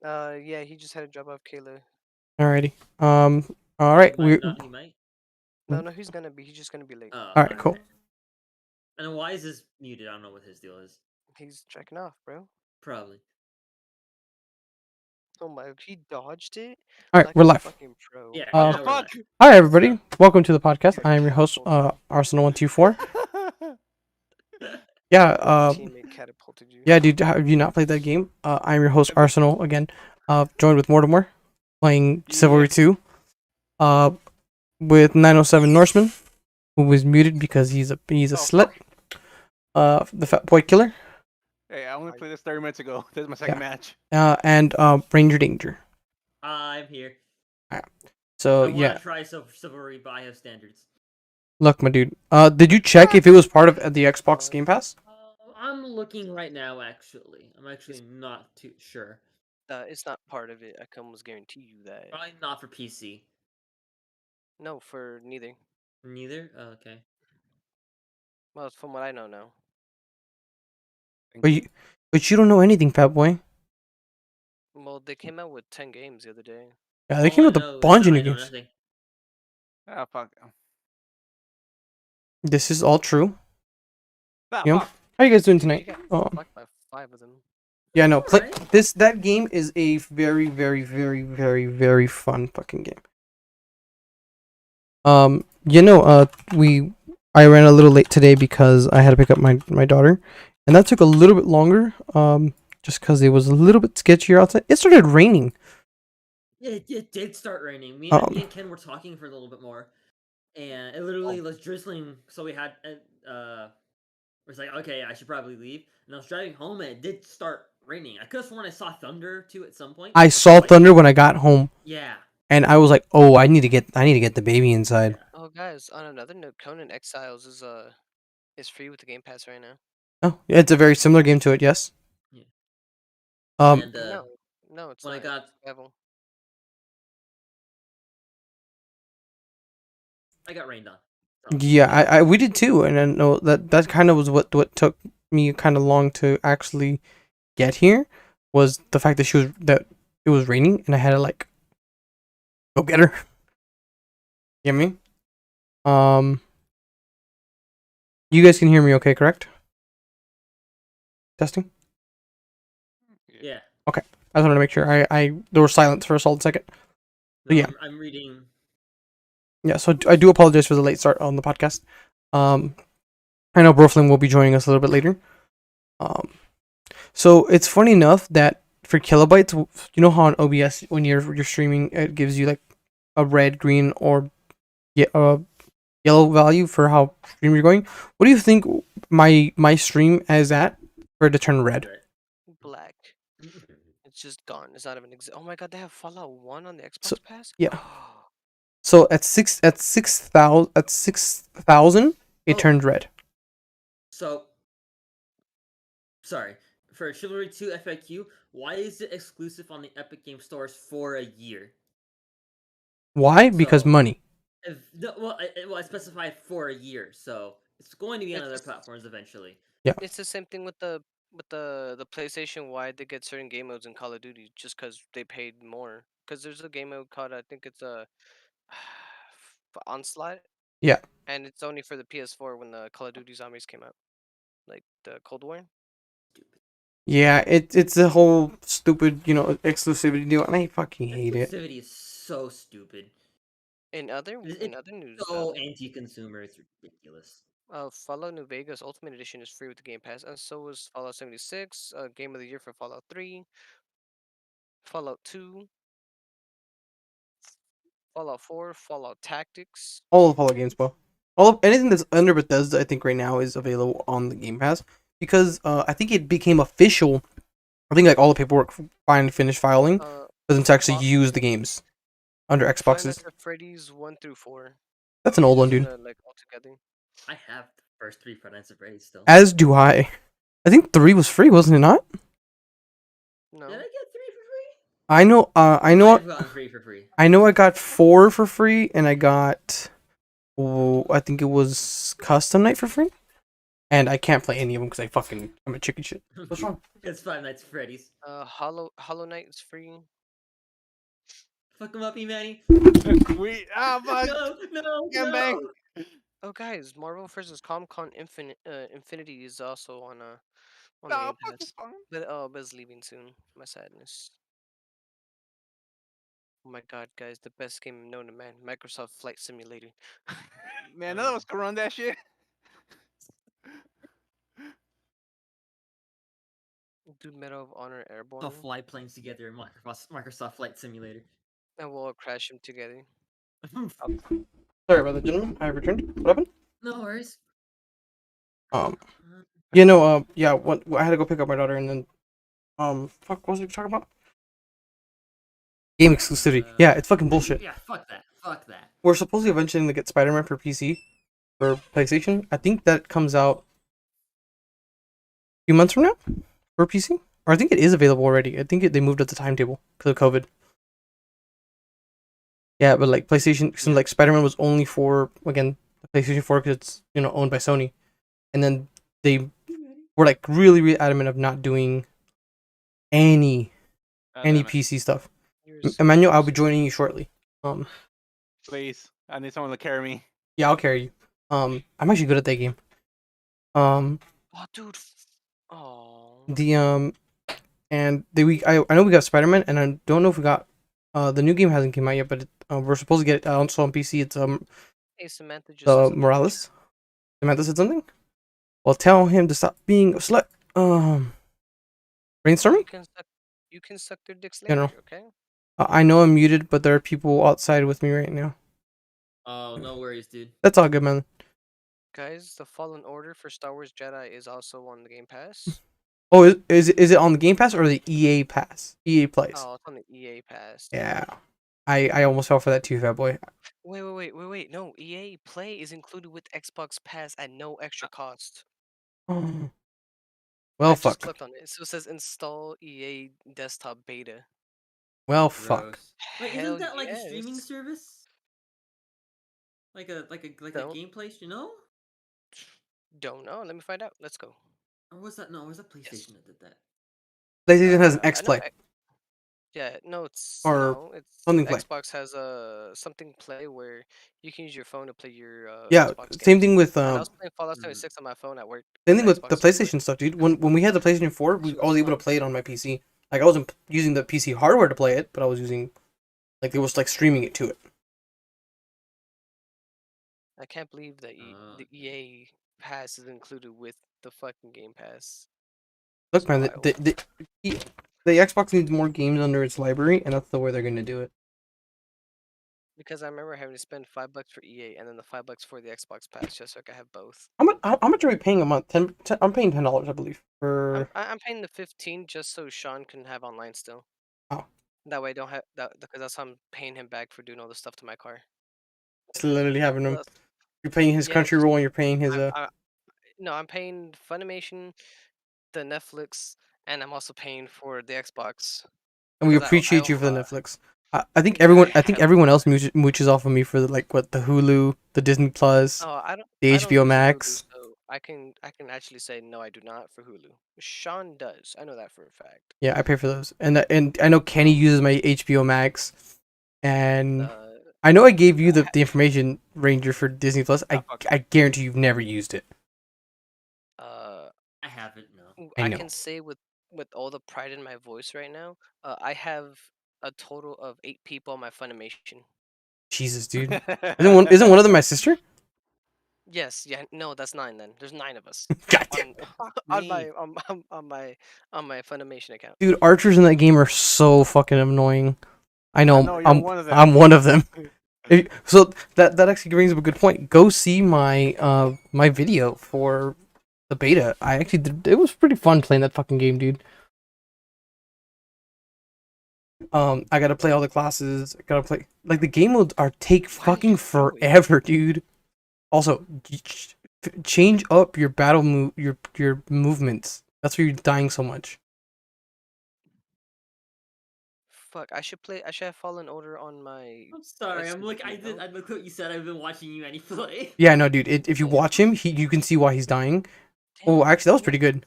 Yeah, he just had a job off Kayla. Alrighty. All right. He might not. He might. No, he's gonna be. He's just gonna be late. Oh, All right. Cool. And why is this muted? I don't know what his deal is. He's checking off, bro. Probably. Oh my, he dodged it. All right. Like We're a live. fucking pro. Yeah. Uh, now we're live. Hi everybody. Welcome to the podcast. I am your host, Arsenal124. Yeah. Teammate catapulted you. Yeah, dude. Have you not played that game? I'm your host, Arsenal again. Joined with Mortimer, playing Chivalry 2. With 907 Norseman, who was muted because he's a slut. The Fat Boy Killer. Hey, I only played this 30 minutes ago. This is my second match. And Ranger Danger. I'm here. So I want yeah. to try Chivalry, but I have standards. Look, my dude. Did you check if it was part of the Xbox Game Pass? I'm looking right now. Actually, I'm actually not too sure. It's not part of it. I can almost guarantee you that. Probably not for PC. No, for neither. Neither. Oh, okay. Well, from what I know now. But you don't know anything, Fat Boy. Well, they came out with 10 games the other day. Yeah, they came with a bunch of new games. Ah, fuck. This is all true. Ah, You know? fuck. How you guys doing You tonight? got fucked by 5 of them. Yeah, no. Play Alright. that game is a very, very, very, very, very fun fucking game. I ran a little late today because I had to pick up my daughter, and that took a little bit longer. Just because it was a little bit sketchier outside. It started raining. Yeah, it did start raining. Me and Ken were talking for a little bit more, and it literally was drizzling. So we had, it was like, okay, I should probably leave. And I was driving home, and it did start raining. I could have sworn I saw thunder too at some point. I saw thunder when I got home. Yeah. And I was like, "Oh, I need to get the baby inside." Oh, guys, on another note, Conan Exiles is free with the Game Pass right now. Oh, yeah, it's a very similar game to it. Yes. Yeah. And, No, it's when not. I got Level. I got rained on. Yeah, we did too, and I know that kind of was what took me kind of long to actually get here, was the fact that it was raining and I had to like go get her. You get me? You guys can hear me okay, correct? Testing? Yeah. Okay. I just wanted to make sure there was silence for a solid second. No, yeah. I'm reading. Yeah, so I do apologize for the late start on the podcast. I know Broflin will be joining us a little bit later. So it's funny enough that for kilobytes, you know how on OBS when you're streaming, it gives you like a red, green, or yellow value for how stream you're going. What do you think my stream is at for it to turn red? Black. It's just gone. It's not even oh my god, they have Fallout 1 on the Xbox Pass? Yeah. So at 6,000, it turned red. So, sorry. For Chivalry 2 FAQ, why is it exclusive on the Epic Game Stores for a year? Why? Because money. I specified for a year, so it's going to be on other platforms eventually. Yeah. It's the same thing with the PlayStation. Why they get certain game modes in Call of Duty just because they paid more. Because there's a game mode called, I think it's a Onslaught. Yeah. And it's only for the PS4 when the Call of Duty Zombies came out, like the Cold War. Stupid. Yeah, it's the whole stupid, exclusivity deal, and I fucking hate it. Exclusivity is so stupid. In other news, so anti-consumer, it's ridiculous. Fallout New Vegas Ultimate Edition is free with the Game Pass, and so was Fallout 76, Game of the Year for Fallout 3, Fallout 2, Fallout 4, Fallout Tactics. All of Fallout games, bro. Anything that's under Bethesda, I think right now is available on the Game Pass because I think it became official. I think like all the paperwork finally finished filing for them to actually use the games under Xboxes. Freddy's 1 through 4. That's an old one, dude. Like all together. I have the first 3 Five Nights at Freddy's still. As do I. I think 3 was free, wasn't it not? No. Did I get 3 for free? I know. I've gotten 3 for free. I know. I got 4 for free, and I got. I think it was Custom Night for free. and I can't play any of them because I'm a chicken shit. What's wrong? It's Five Nights at Freddy's. Hollow Knight is free. Fuck him up, E-Manny. But No, Gangbang. no. Oh, guys, Marvel vs. Capcom Infinity is also on the Nah, Game fuck Pass, Spawn. but it's leaving soon. My sadness. Oh my god, guys, the best game known to man, Microsoft Flight Simulator. Man, none of us can run that shit. Dude, Medal of Honor Airborne. I'll fly planes together in Microsoft Flight Simulator. And we'll all crash them together. Sorry about that, gentlemen. I returned. What happened? No worries. Yeah, no, yeah. What I had to go pick up my daughter, and then, fuck, what was we talking about? Game exclusivity. Yeah, it's fucking bullshit. Yeah, fuck that. Fuck that. We're supposedly eventually going to get Spider-Man for PC, for PlayStation. I think that comes out a few months from now for PC, or I think it is available already. I think they moved up the timetable because of COVID. Yeah, but like PlayStation, since like Spider-Man was only for again the PlayStation 4 because it's owned by Sony, and then they were like really, really adamant of not doing any PC stuff. Emmanuel, I'll be joining you shortly. Please, I need someone to carry me. Yeah, I'll carry you. I'm actually good at that game. Oh, dude. Oh. And I know we got Spider-Man, and I don't know if we got the new game hasn't come out yet, but we're supposed to get it also on PC. It's Hey, Samantha just said something. Morales. Samantha said something. Well, tell him to stop being a slut. Brainstorming. You can suck their dicks Yeah, later, no. okay? I know I'm muted, but there are people outside with me right now. Oh, no worries, dude. That's all good, man. Guys, the Fallen Order for Star Wars Jedi is also on the Game Pass. Oh, is it on the Game Pass or the EA Pass? EA Plays. Oh, it's on the EA Pass. Yeah. I almost fell for that too, fat boy. Wait. No, EA Play is included with Xbox Pass at no extra cost. Well, I fuck. just clicked on it. So it says install EA Desktop Beta. Well, fuck. Gross. Wait, Hell isn't that like a streaming yes. service? Like a Don't. game place, you know? Don't know. Let me find out. Let's go. Or was that was that PlayStation that did that? PlayStation has an I know X-Play. Yeah, no, it's Or it's something Play. Xbox has a something Play where you can use your phone to play your Yeah, Xbox same games. thing with And I was playing Fallout Mm. 76 on my phone at work. same thing with with the Xbox Game PlayStation stuff, dude. When we had the PlayStation 4, I was able to play it on my PC. Like I wasn't using the PC hardware to play it, but I was using it was like streaming it to it. I can't believe that the EA Pass is included with the fucking Game Pass. Look, man, the Xbox needs more games under its library, and that's the way they're gonna do it. Because I remember having to spend $5 for EA and then the $5 for the Xbox Pass just so I could have both. How much are we paying a month? I'm paying $10, I believe. For I'm paying the 15 just so Sean can have online still. Oh. That way I don't have that because that's how I'm paying him back for doing all the stuff to my car. it's literally having him. Plus- You're paying his Yeah, Crunchyroll, and you're paying his No, I'm paying Funimation, the Netflix, and I'm also paying for the Xbox. and we because I appreciate you own, for the Netflix. I think yeah, everyone else mooches off of me for the Hulu, the Disney Plus, Oh, I don't. the I don't HBO use Max. Hulu, so I can actually say no, I do not for Hulu. Sean does. I know that for a fact. Yeah, I pay for those, and I know Kenny uses my HBO Max, and I know I gave you the information, Ranger, for Disney Plus. I guarantee you've never used it. I haven't. No. I I know. can say with all the pride in my voice right now, I have a total of 8 people on my Funimation. Jesus, dude. Isn't one of them my sister? Yes, yeah, no, that's 9 then. There's 9 of us God damn. on my Funimation account. Dude, archers in that game are so fucking annoying. I know. you're one of them. I'm one of them. So that actually brings up a good point. Go see my my video for the beta. I actually did, it was pretty fun playing that fucking game, dude. I gotta play all the classes. I gotta play the game modes take fucking forever, dude. Also, change up your battle your movements. That's why you're dying so much. Fuck, I should have Fallen Order on my. I'm sorry. I'm look. I look what you said. I've been watching you play. Yeah, no, dude. If you watch him, you can see why he's dying. Oh, Damn, actually, that was pretty good.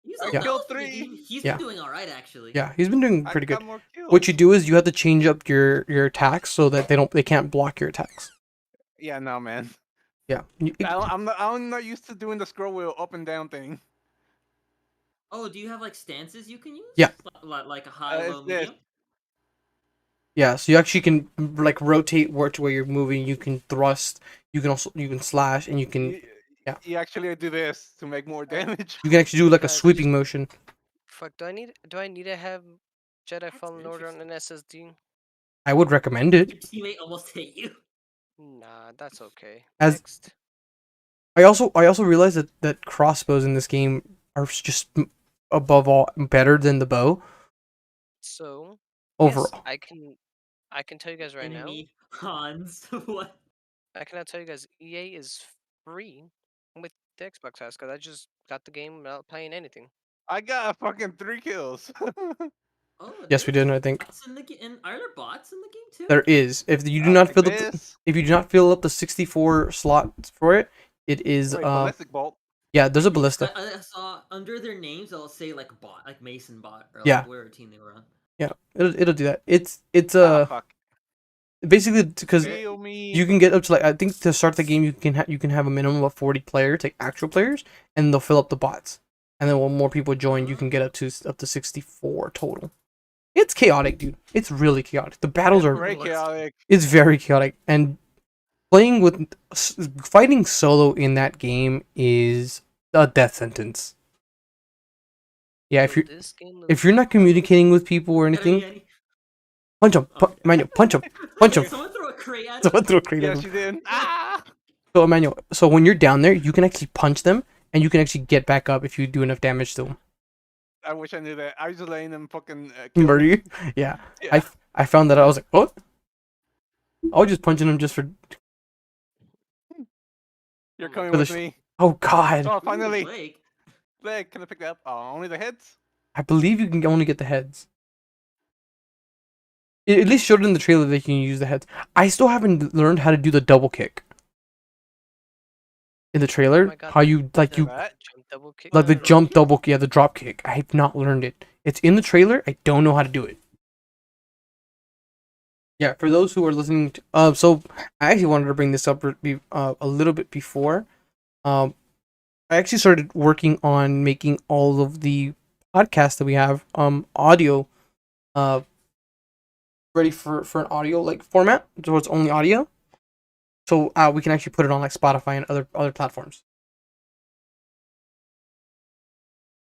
He's I a, Yeah. that killed was pretty- 3. He's Yeah. been doing all right actually. Yeah, he's been doing I pretty got good. more kills. What you do is you have to change up your attacks so that they can't block your attacks. Yeah, no, man. Yeah. I'm not used to doing the scroll wheel up and down thing. Oh, do you have like stances you can use? Yeah. Like a high, It's low, this. medium. Yeah, so you actually can like rotate which way you're moving. You can thrust. You can slash, and you can yeah. You actually do this to make more damage. you can actually do like a Guys, sweeping motion. Fuck, do I need to have Jedi Fallen Order on interesting. an SSD? I would recommend it. Your teammate almost hit you. Nah, that's okay. As- Next. I also realized that crossbows in this game are just above all better than the bow So overall. yes, I can tell you guys right now. Enemy Hans. What? I cannot tell you guys EA is free with the Xbox House because I just got the game without playing anything. I got fucking 3 kills. Oh, Yes, we there's did. I think bots in the and are there bots in the game too? there is. If you do not Like fill up, this. if you do not fill up the 64 slots for it, it is Wait, ballistic bolt. yeah. There's a ballista. I saw under their names it'll say like bot, like Mason bot, or like Yeah. whatever team they were on. Yeah, it'll do that. It's Ah, fuck. basically because Kill me. you can get up to like I think to start the game you can have a minimum of 40 players, like actual players, and they'll fill up the bots. And then when more people join, you can get up to 64 total. It's chaotic, dude. It's really chaotic. The battles are Very chaotic. it's very chaotic, and fighting solo in that game is a death sentence. Yeah, So this game if you're not communicating with people or anything, punch them, Emmanuel, punch them, punch them. Someone throw a crate at him. Someone throw a crate at Yes, them. you did. Ah! So Emmanuel, so when you're down there, you can actually punch them, and you can actually get back up if you do enough damage to them. I wish I knew that. I was just letting them fucking kill Murder me. you? Yeah. Yeah. I found that I was like, what? I was just punching them just for. You're coming For the with sh- me. Oh God! Oh, Ooh, finally. Blake. Leg, can I pick that up? Oh, only the heads? I believe you can only get the heads. It at least showed in the trailer that you can use the heads. I still haven't learned how to do the double kick. In the trailer, my God, how you like the you What? jump double kick. like the drop jump kick? double, yeah, the drop kick. I have not learned it. It's in the trailer. I don't know how to do it. Yeah, for those who are listening to, so I actually wanted to bring this up a little bit before. I actually started working on making all of the podcasts that we have audio ready for an audio like format, so it's only audio. So we can actually put it on like Spotify and other platforms.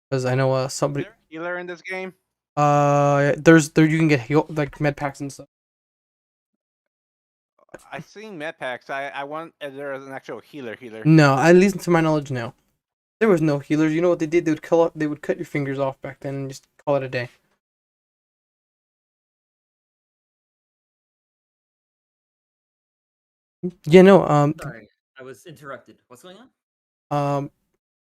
Because I know somebody Healer in this game? there's you can get like med packs and stuff. I've seen med packs. I want there is an actual healer. No, at least to my knowledge, no. There was no healers. You know what they did? They would cut your fingers off back then and just call it a day. Yeah, no. Sorry, I was interrupted. What's going on?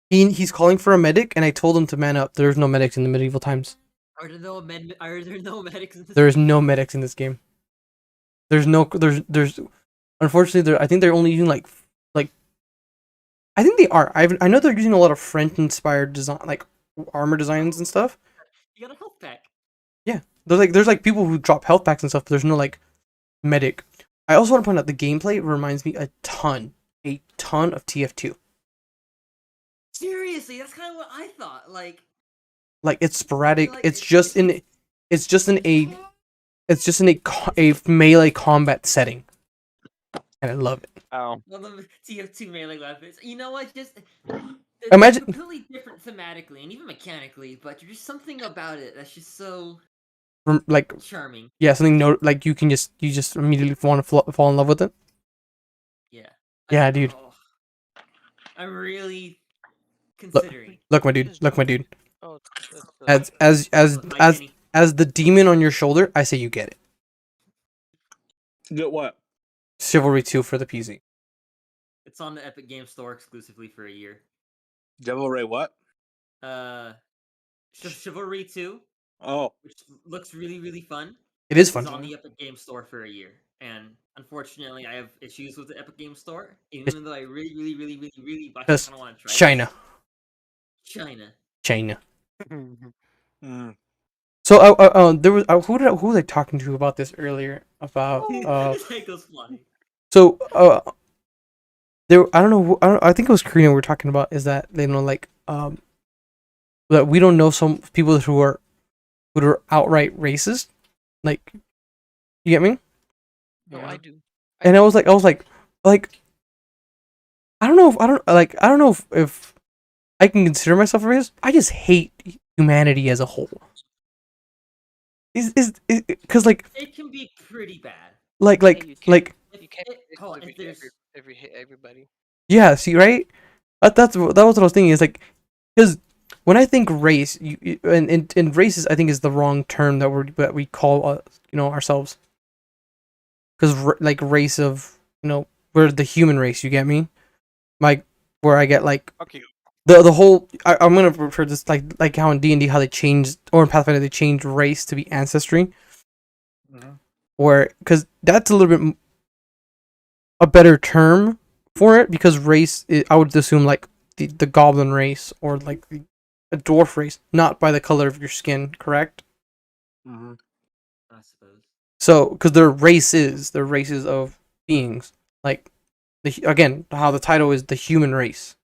He's calling for a medic, and I told him to man up. There's no medics in the medieval times. Are there no medics in this? There is no medics in this game. There's unfortunately I think they're only using like I think they are. I know they're using a lot of French inspired design, like armor designs and stuff. You got a health pack. Yeah, there's like people who drop health packs and stuff, but there's no like medic. I also want to point out the gameplay reminds me a ton of TF2. Seriously, that's kind of what I thought. Like Like sporadic. like It's just in a melee combat setting, and I love it. Oh. one of the TF2 melee weapons. You know what? Just Imagine- they're completely different thematically and even mechanically, but there's just something about it that's just so Like charming. yeah, something like you just immediately want to fall in love with it. Yeah. Yeah, dude. Oh, I'm really considering. Look, my dude. Oh, it's, As the demon on your shoulder, I say you get it. Get what? Chivalry 2 for the PC. It's on the Epic Game Store exclusively for a year. Devil Ray what? Chivalry 2, Oh, which looks really, really fun. It is It's fun. on the Epic Game Store for a year. And unfortunately, I have issues with the Epic Game Store, even though I really, really, really, really, really Because kind of want to try it. China. China. China. Mm. So there was who was I talking to about this earlier about That goes flying. so there I don't know I think it was Korean we were talking about is that they know like that we don't know some people who are outright racist, like, you get me? No, Yeah. I do. And I was like I don't know if I can consider myself a racist. I just hate humanity as a whole. Is because like It can be pretty bad. Yeah, you can't. like You can't It, oh, if there's everybody. yeah, see, right? That was what I was thinking. Is like, because when I think race, and race is I think is the wrong term that we call ourselves. Because like race of we're the human race. You get me? Like where I get like Fuck you. the whole. I'm gonna refer this like how in D&D how they changed, or in Pathfinder they changed race to be ancestry. Mhm. Where because that's a little bit a better term for it, because race I would assume like the goblin race or like a dwarf race, not by the color of your skin, correct? Mhm. I suppose. So because they're races of beings, like again how the title is the human race.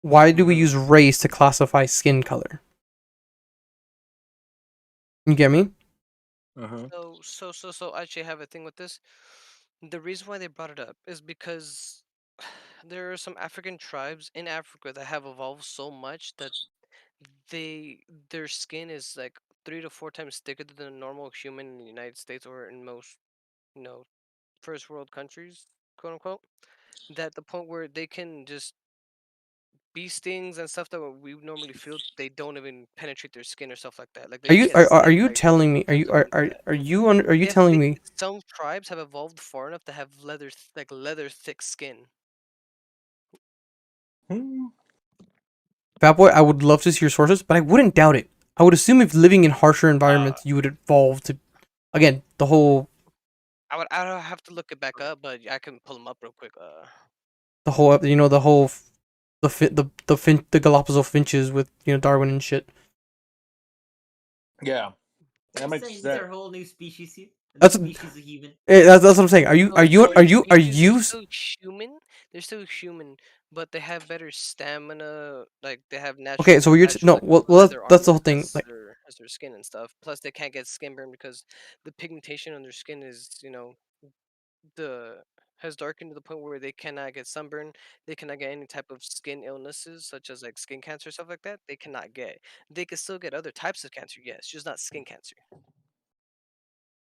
Why do we use race to classify skin color? You get me? Uh-huh. So I actually have a thing with this. The reason why they brought it up is because there are some African tribes in Africa that have evolved so much that they their skin is like 3 to 4 times thicker than a normal human in the United States or in most, you know, first world countries, quote unquote. That the point where they can just bee stings and stuff that we would normally feel, they don't even penetrate their skin or stuff like that. Like they Are don't you get are sting you bites or telling me something like that. are you They have telling thick, me some tribes have evolved far enough to have leather thick skin. Hmm. Fat Boy? I would love to see your sources, but I wouldn't doubt it. I would assume if living in harsher environments, you would evolve to, again, the whole I would have to look it back up, but I can pull them up real quick. the whole the Galapagos finches with Darwin and shit. Yeah. That I'm makes saying these sense. are a whole new species here. A new That's species of human. that's what I'm saying. Are you No, they're still human. They're still human, but they have better stamina. Like they have okay? So natural no. like Well, leather that's the armor whole thing. Like, as their skin and stuff. Plus, they can't get skin burn because the pigmentation on their skin is the has darkened to the point where they cannot get sunburn. They cannot get any type of skin illnesses such as like skin cancer stuff like that. They cannot get. They can still get other types of cancer, yes, just not skin cancer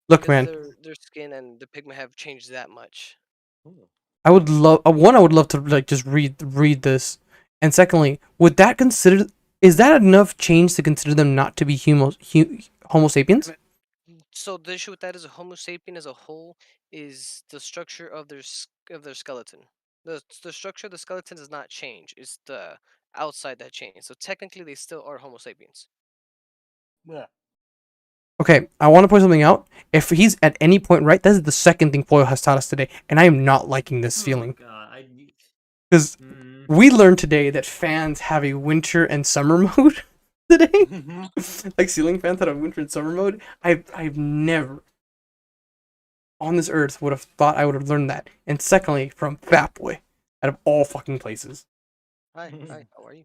look, because man. their skin and the pigment have changed that much. I would love one. I would love to like just read this, and secondly, would that consider is that enough change to consider them not to be Homo sapiens? So the issue with that is a Homo sapien as a whole is the structure of of their skeleton. The structure of the skeleton does not change. It's the outside that changes. So technically, they still are Homo sapiens. Yeah. Okay, I want to point something out. If he's at any point right, that is the second thing Poyo has taught us today, and I am not liking this feeling. God, Because we learned today that fans have a winter and summer mode today. Mm-hmm. Like ceiling fans had a winter and summer mode. I've never on this earth would have thought I would have learned that. And secondly, from Fat Boy, out of all fucking places. Hi, how are you?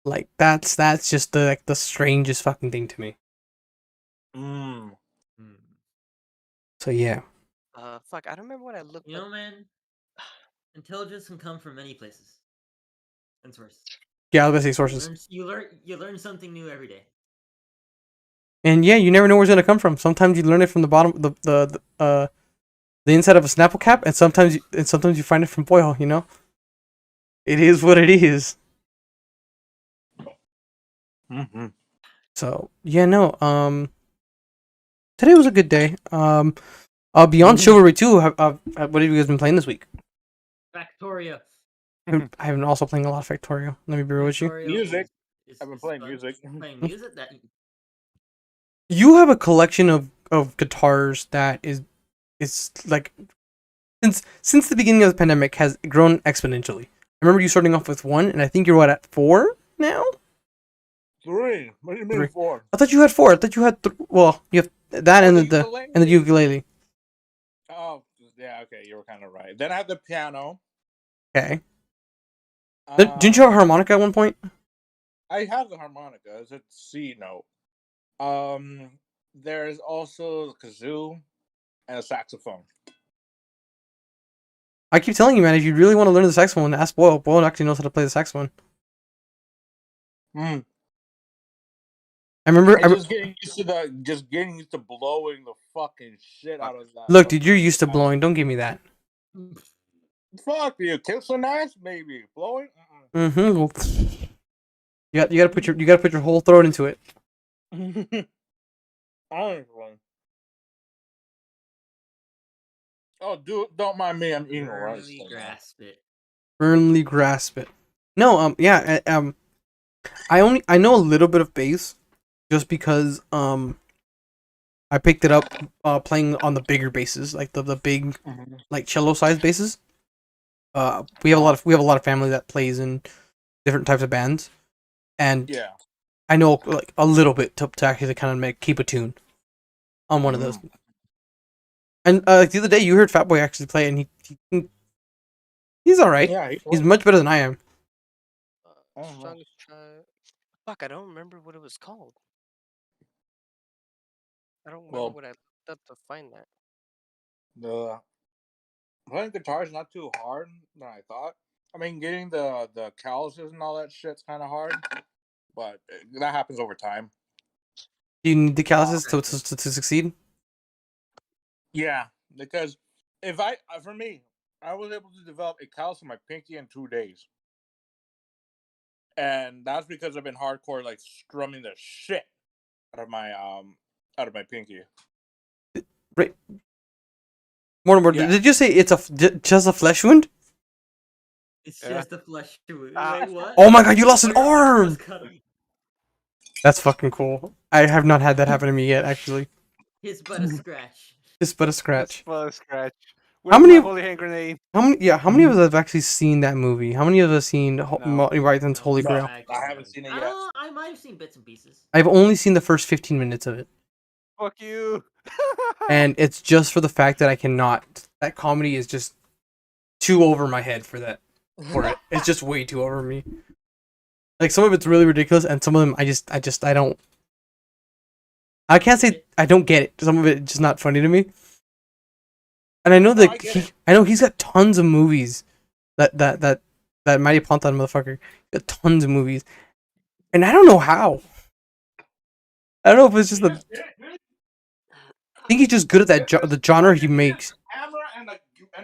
Like that's just the strangest fucking thing to me. Mm. So yeah. Fuck, I don't remember what I looked You up. know, man, intelligence can come from many places and sources. Yeah, I was gonna say sources. You learn something new every day. And yeah, you never know where it's gonna come from. Sometimes you learn it from the bottom, the inside of a Snapple cap, and sometimes you find it from Boyle. It is what it is. Mm-hmm. So yeah, no. Today was a good day. Beyond Chivalry 2, what have you guys been playing this week? Factorio. I have been also playing a lot of Factorio. Let me be real with you. Factorio Music. is I've been playing fun. music. Playing music that You have a collection of guitars that is like since the beginning of the pandemic has grown exponentially. I remember you starting off with 1, and I think you're at 4 now. 3. What do you mean 3. 4? I thought you had 4. I thought you had well, you have that and the ukulele. Oh, yeah, okay, you were kind of right. Then I have the piano. Okay. Didn't you have a harmonica at one point? I have the harmonica. It's a C note. There's also the kazoo and a saxophone. I keep telling you, man, if you really want to learn the saxophone, ask Boyle. Boyle actually knows how to play the saxophone. Mm. I remember. Just getting used to blowing the fucking shit out of that. Look, dude, you're used to blowing. Don't give me that. Fuck you, kiss an ass, maybe blowing. Mm-hmm. You gotta put your whole throat into it. Honestly. Oh, dude, don't mind me. I'm eating rice. Firmly grasp it. Firmly grasp it. No, yeah, I know a little bit of bass, just because I picked it up playing on the bigger basses, like the big like cello sized basses. We have a lot of family that plays in different types of bands, and Yeah. I know like a little bit to actually kind of keep a tune on one of those. And like the other day, you heard Fatboy actually play, and he's all right. Yeah, He's much better than I am. Strongest tribe. Fuck, I don't remember what it was called. I don't remember what I looked up to find that. The playing guitar is not too hard than I thought. I mean, getting the calluses and all that shit's kind of hard, but that happens over time. Do you need the calluses to succeed? Yeah, because for me, I was able to develop a callus on my pinky in 2 days, and that's because I've been hardcore like strumming the shit out of my pinky. Right. Mortimer, did you say it's just a flesh wound? It's just a flesh wound. Wait, what? Oh my god, you lost an arm! That's fucking cool. I have not had that happen to me yet, actually. It's but a scratch. It's but a scratch. But a scratch. How many? Holy hand grenade. How many of us have actually seen that movie? How many of us seen Monty Python's Holy Grail? I haven't seen it yet. I might have seen bits and pieces. I've only seen the first 15 minutes of it. Fuck you. And it's just for the fact that I cannot. That comedy is just too over my head for that. For it, it's just way too over me. Like some of it's really ridiculous, and some of them I don't. I can't say I don't get it. Some of it just not funny to me. And I know that I know he's got tons of movies. That Matty Ponton motherfucker got tons of movies, and I don't know how. I don't know if it's just the. I think he's just good at that the genre he makes. Camera and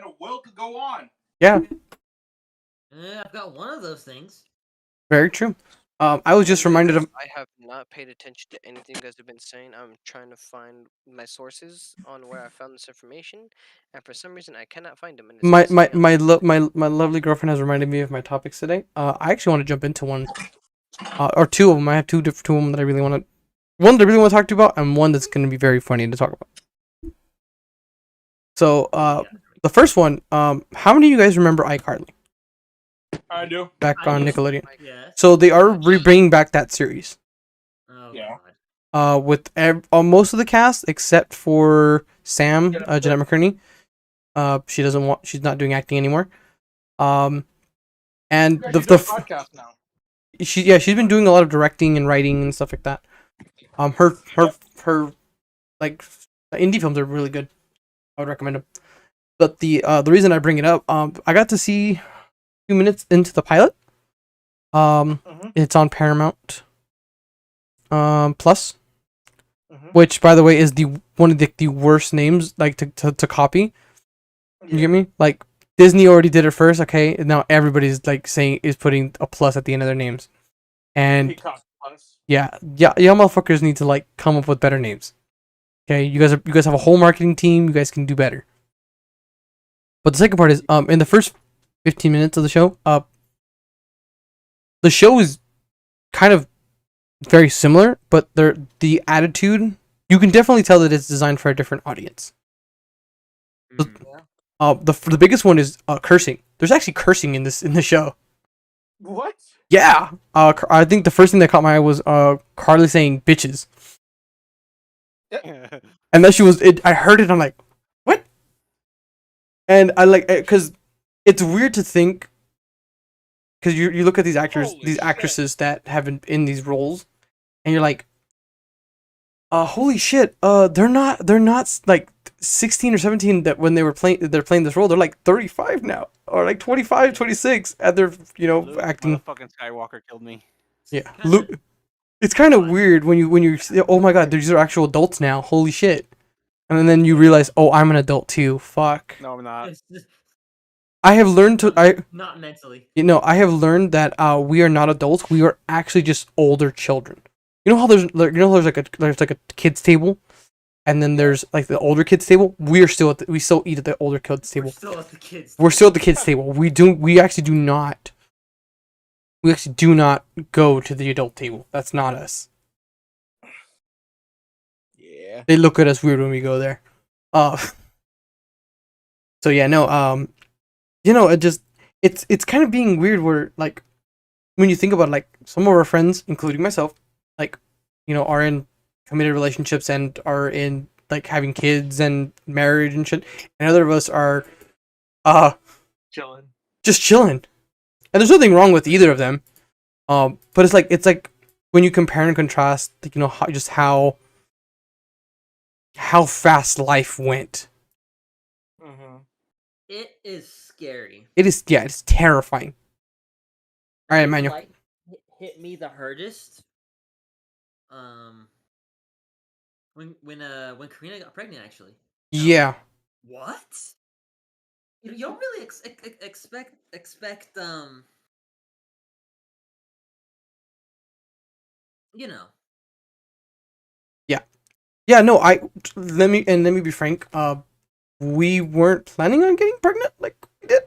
a will to go on. Yeah. I've got one of those things. Very true. I was just reminded of. I have not paid attention to anything you guys have been saying. I'm trying to find my sources on where I found this information, and for some reason I cannot find them. And My lovely girlfriend has reminded me of my topics today. I actually want to jump into one, or two of them. I have two of them that I really want to. One that I really want to talk to you about, and one that's going to be very funny to talk about. So, the first one. How many of you guys remember iCarly? I do. Back on Nickelodeon. Yes. So they are bringing back that series. Oh, yeah. God. With most of the cast except for Sam, Jeanette McCurney. She's not doing acting anymore. And the podcast now. She's been doing a lot of directing and writing and stuff like that. Her like indie films are really good. I would recommend them. But the reason I bring it up, I got to see 2 minutes into the pilot. It's on Paramount Plus, which by the way is one of the worst names like to copy. You get me? Like Disney already did it first, okay? And now everybody's like is putting a plus at the end of their names. And yeah, motherfuckers need to like come up with better names. Okay, you guys have a whole marketing team. You guys can do better. But the second part is in the first 15 minutes of the show, the show is kind of very similar, but the attitude, you can definitely tell that it's designed for a different audience. The biggest one is cursing. There's actually cursing in the show. What? Yeah. I think the first thing that caught my eye was Carly saying bitches, and then she was. I heard it. I'm like, what? And I like because it's weird to think because you look at these actors, Holy these shit. actresses that have been in these roles, and you're like, holy shit, they're not like 16 or 17 that when they're playing this role, they're like 35 now or like 25, 26, and they're Luke, acting. motherfucking Skywalker killed me. Yeah, Kinda Luke. It's kind of odd. weird when you say, oh my god, these are actual adults now. Holy shit. And then you realize, oh, I'm an adult too. Fuck. No, I'm not. It's just I have learned to not mentally. I have learned that we are not adults. We are actually just older children. You know how there's like a kids table, and then there's like the older kids table. We still eat at the older kids We're table. still at the kids. We're still at the kids table. We actually do not. We actually do not go to the adult table. That's not us. Yeah. They look at us weird when we go there. So yeah, no, it's kind of being weird where like when you think about it, like some of our friends, including myself, like, are in committed relationships and are in like having kids and marriage and shit, and other of us are Chilling. just chilling. And there's nothing wrong with either of them. But it's like when you compare and contrast, like, how fast life went. Mm-hmm. It is scary. It's terrifying. All right, Manuel. Like, hit me the hardest. When Karina got pregnant, actually. Yeah. What? You don't really expect you know. Yeah, no, let me be frank. We weren't planning on getting pregnant like we did.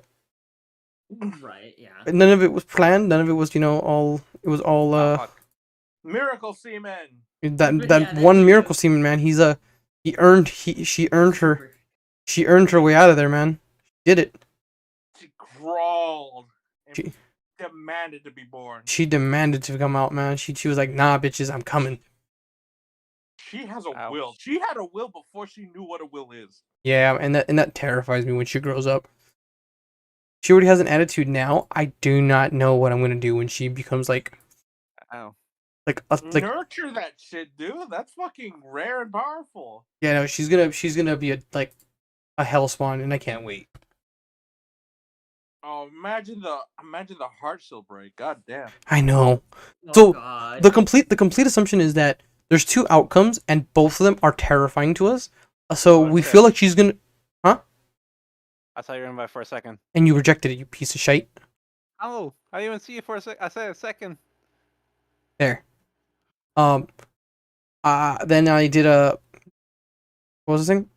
Right, yeah. None of it was planned. None of it was, it was all Oh, fuck. Miracle semen. that one miracle semen, man. She earned her way out of there, man. She did it. She crawled and She- demanded to be born. She demanded to come out, man. She was like, nah, bitches, I'm coming. She has a Ouch. will. She had a will before she knew what a will is. Yeah, and that terrifies me when she grows up. She already has an attitude now. I do not know what I'm gonna do when she becomes like Ow. like Nurture that shit, dude. That's fucking rare and powerful. yeah, no, she's gonna be a hell spawn, and I can't wait. Oh, imagine the heart she'll break. God damn. I know. Oh, So, God. The complete assumption is that there's two outcomes, and both of them are terrifying to us. So we Okay. feel like she's gonna, I thought you were in by for a second. and you rejected it, you piece of shite. Oh, I didn't even see it for a sec. I said a second. There. Then I did what was the thing?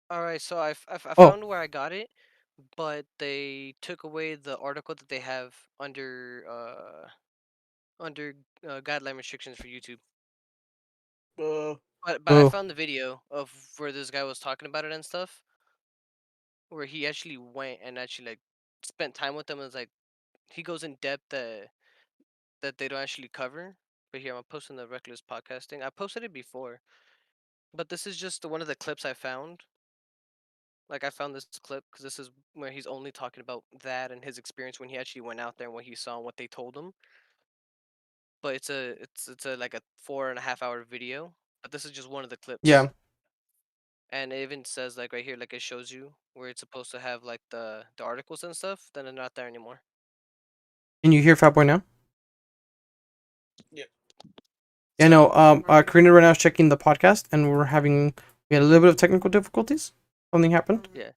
All right, so I Oh. found where I got it, but they took away the article that they have under guideline restrictions for YouTube. But I Oh. found the video of where this guy was talking about it and stuff, where he actually went and actually like spent time with them and was like he goes in depth that they don't actually cover. But here I'm posting the Reckless podcasting. I posted it before, but this is just one of the clips I found. Like I found this clip because this is where he's only talking about that and his experience when he actually went out there and what he saw and what they told him. But it's a like a 4.5 hour video. But this is just one of the clips. Yeah. And it even says like right here, like it shows you where it's supposed to have like the articles and stuff. Then they're not there anymore. Can you hear Fat Boy now? Yep. Yeah, no. Karina right now is checking the podcast, and we had a little bit of technical difficulties. Something happened. Yeah.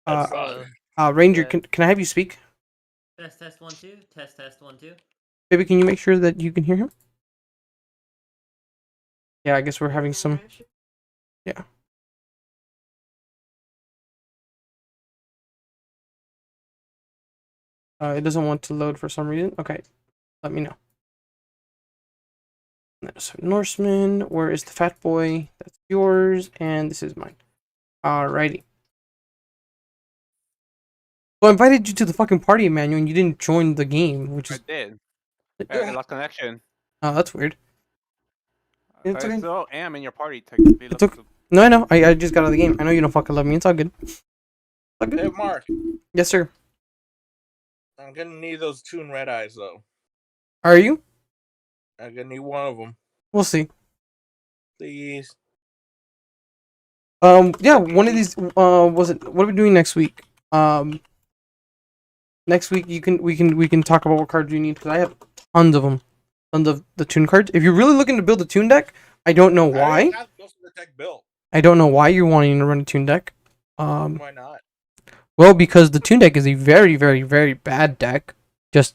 That's Ranger, Yeah. can I have you speak? Test 1 2. Test 1 2. Baby, can you make sure that you can hear him? Yeah, I guess we're having some. Yeah. It doesn't want to load for some reason. Okay, let me know. So Norseman, where is the Fat Boy? That's yours, and this is mine. Alrighty. Well, I invited you to the fucking party, Emmanuel, and you didn't join the game, which I is did. I lost connection. oh, that's weird. It's I okay. still am in your party. Technically. It's okay. No, I know. I just got out of the game. I know you don't fucking love me. It's all good. It's all Hey, good. Mark, Yes, sir. I'm gonna need those Toon Red Eyes though. Are you? I'm gonna need one of them, We'll see. please. Yeah, one of these. Was it? What are we doing next week? Next week we can talk about what cards you need because I have tons of them, tons of the tune cards. If you're really looking to build a tune deck, I don't know I why. already have most of the deck built. I don't know why you're wanting to run a tune deck. Why not? Well, because the tune deck is a very, very, very bad deck. Just,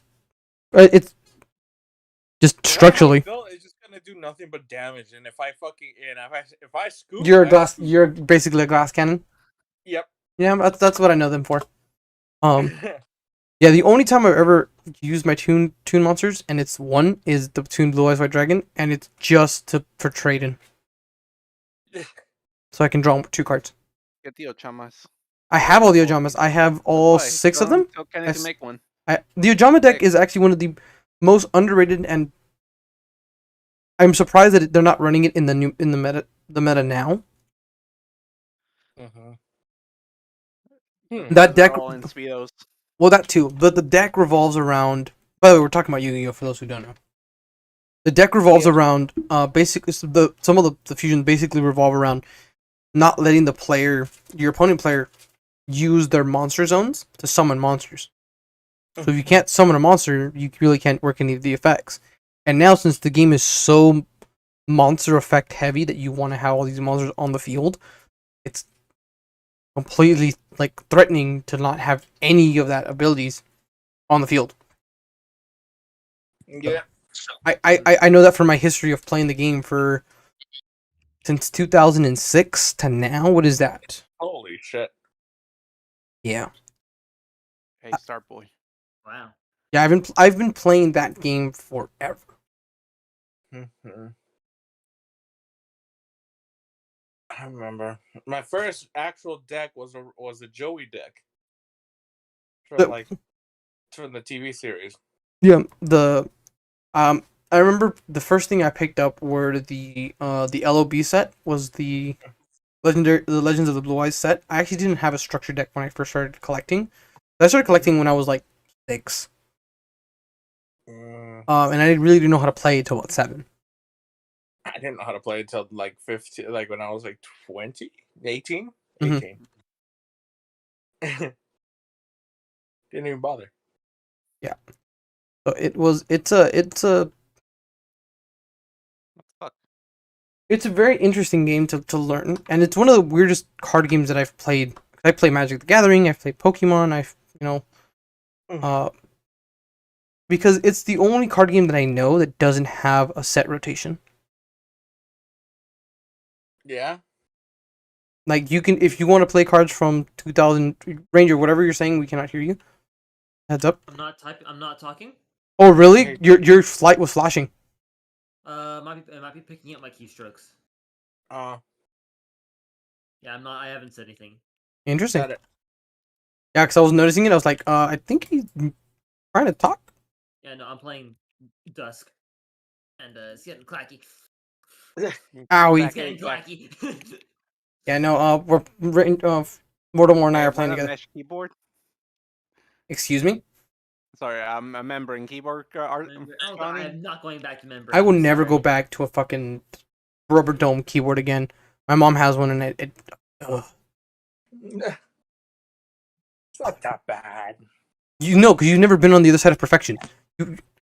it's just structurally. It's just gonna do nothing but damage, and if I scoop, You're a I glass. scoop. You're basically a glass cannon. Yep. Yeah, that's what I know them for. Yeah, the only time I've ever used my tune monsters, and it's one, is the Toon Blue Eyes White Dragon, and it's just for trading. So I can draw 2 cards. Get the Ochamas. I have all the Ojamas. I have all Why? 6 of them. Tell Kenny to s- make one. The Ojama deck is actually one of the most underrated, and I'm surprised that they're not running it in the meta now. Mhm. That deck, They're all in speedos. well, that too, but the deck revolves around. By the way, we're talking about Yu-Gi-Oh! For those who don't know, the deck revolves around basically some of the fusions basically revolve around not letting your opponent player, use their monster zones to summon monsters. So if you can't summon a monster, you really can't work any of the effects. And now, since the game is so monster effect heavy that you want to have all these monsters on the field, it's completely like threatening to not have any of that abilities on the field. Yeah. I know that from my history of playing the game for since 2006 to now. What is that? Holy shit. Yeah. Hey, Star Boy. Wow. Yeah, I've been playing that game forever. Mhm. I remember my first actual deck was a Joey deck The- from the TV series. Yeah, I remember the first thing I picked up were the LOB set was the Legends of the Blue Eyes set. I actually didn't have a structured deck when I first started collecting. I started collecting when I was like 6. Mm, And I really didn't know how to play until about 7. I didn't know how to play until like 15, like when I was like 20, 18, Mhm. 18. Didn't even bother. So it's a What the fuck? it's a very interesting game to learn, and it's one of the weirdest card games that I've played. I play Magic the Gathering, I've played Pokemon, because it's the only card game that I know that doesn't have a set rotation. Yeah. Like you can, if you want to play cards from 2000 Ranger, whatever you're saying, we cannot hear you. Heads up. I'm not typing. I'm not talking. Oh really? Your flight was flashing. It might be picking up my keystrokes. Uh, Yeah, I'm not. I haven't said anything. Interesting. got it. Yeah, because I was noticing it. I was like, I think he's trying to talk. Yeah, no, I'm playing Dusk, and it's getting clacky. Owie. It's getting clacky. Yeah, no. Mortimer and I are playing Why not together. Mesh keyboard. Excuse me. Sorry, I'm a member in keyboard art. Oh god, I am not going back to member. I will I'm never go sorry. back to a fucking rubber dome keyboard again. My mom has one, and it ugh. It's not that bad. You know, because you've never been on the other side of perfection.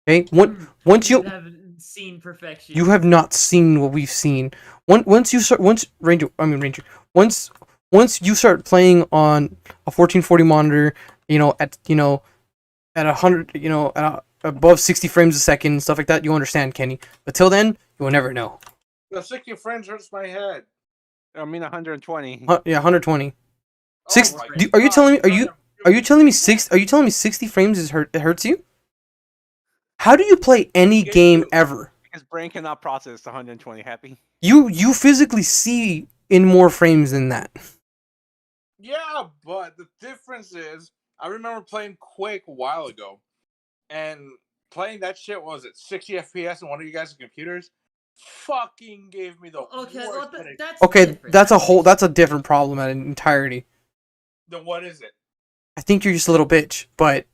Okay, once You you haven't seen perfection. you have not seen what we've seen. Once you start playing on a 1440 monitor, at 100, above 60 frames a second, stuff like that, you understand, Kenny. But till then, you will never know. The 60 frames hurts my head. I mean 120. Yeah, 120. Oh my Are you God, telling me? God, Are you telling me 60 frames it hurts you? How do you play any game ever? His brain cannot process 120. Happy. You physically see in more frames than that. Yeah, but the difference is I remember playing Quake a while ago, and playing that shit. What was it 60 FPS on one of you guys' computers? Fucking gave me the Okay, worst well, headache. that's Okay, different. that's a That's whole. just- That's a different problem in entirety. Then what is it? I think you're just a little bitch, but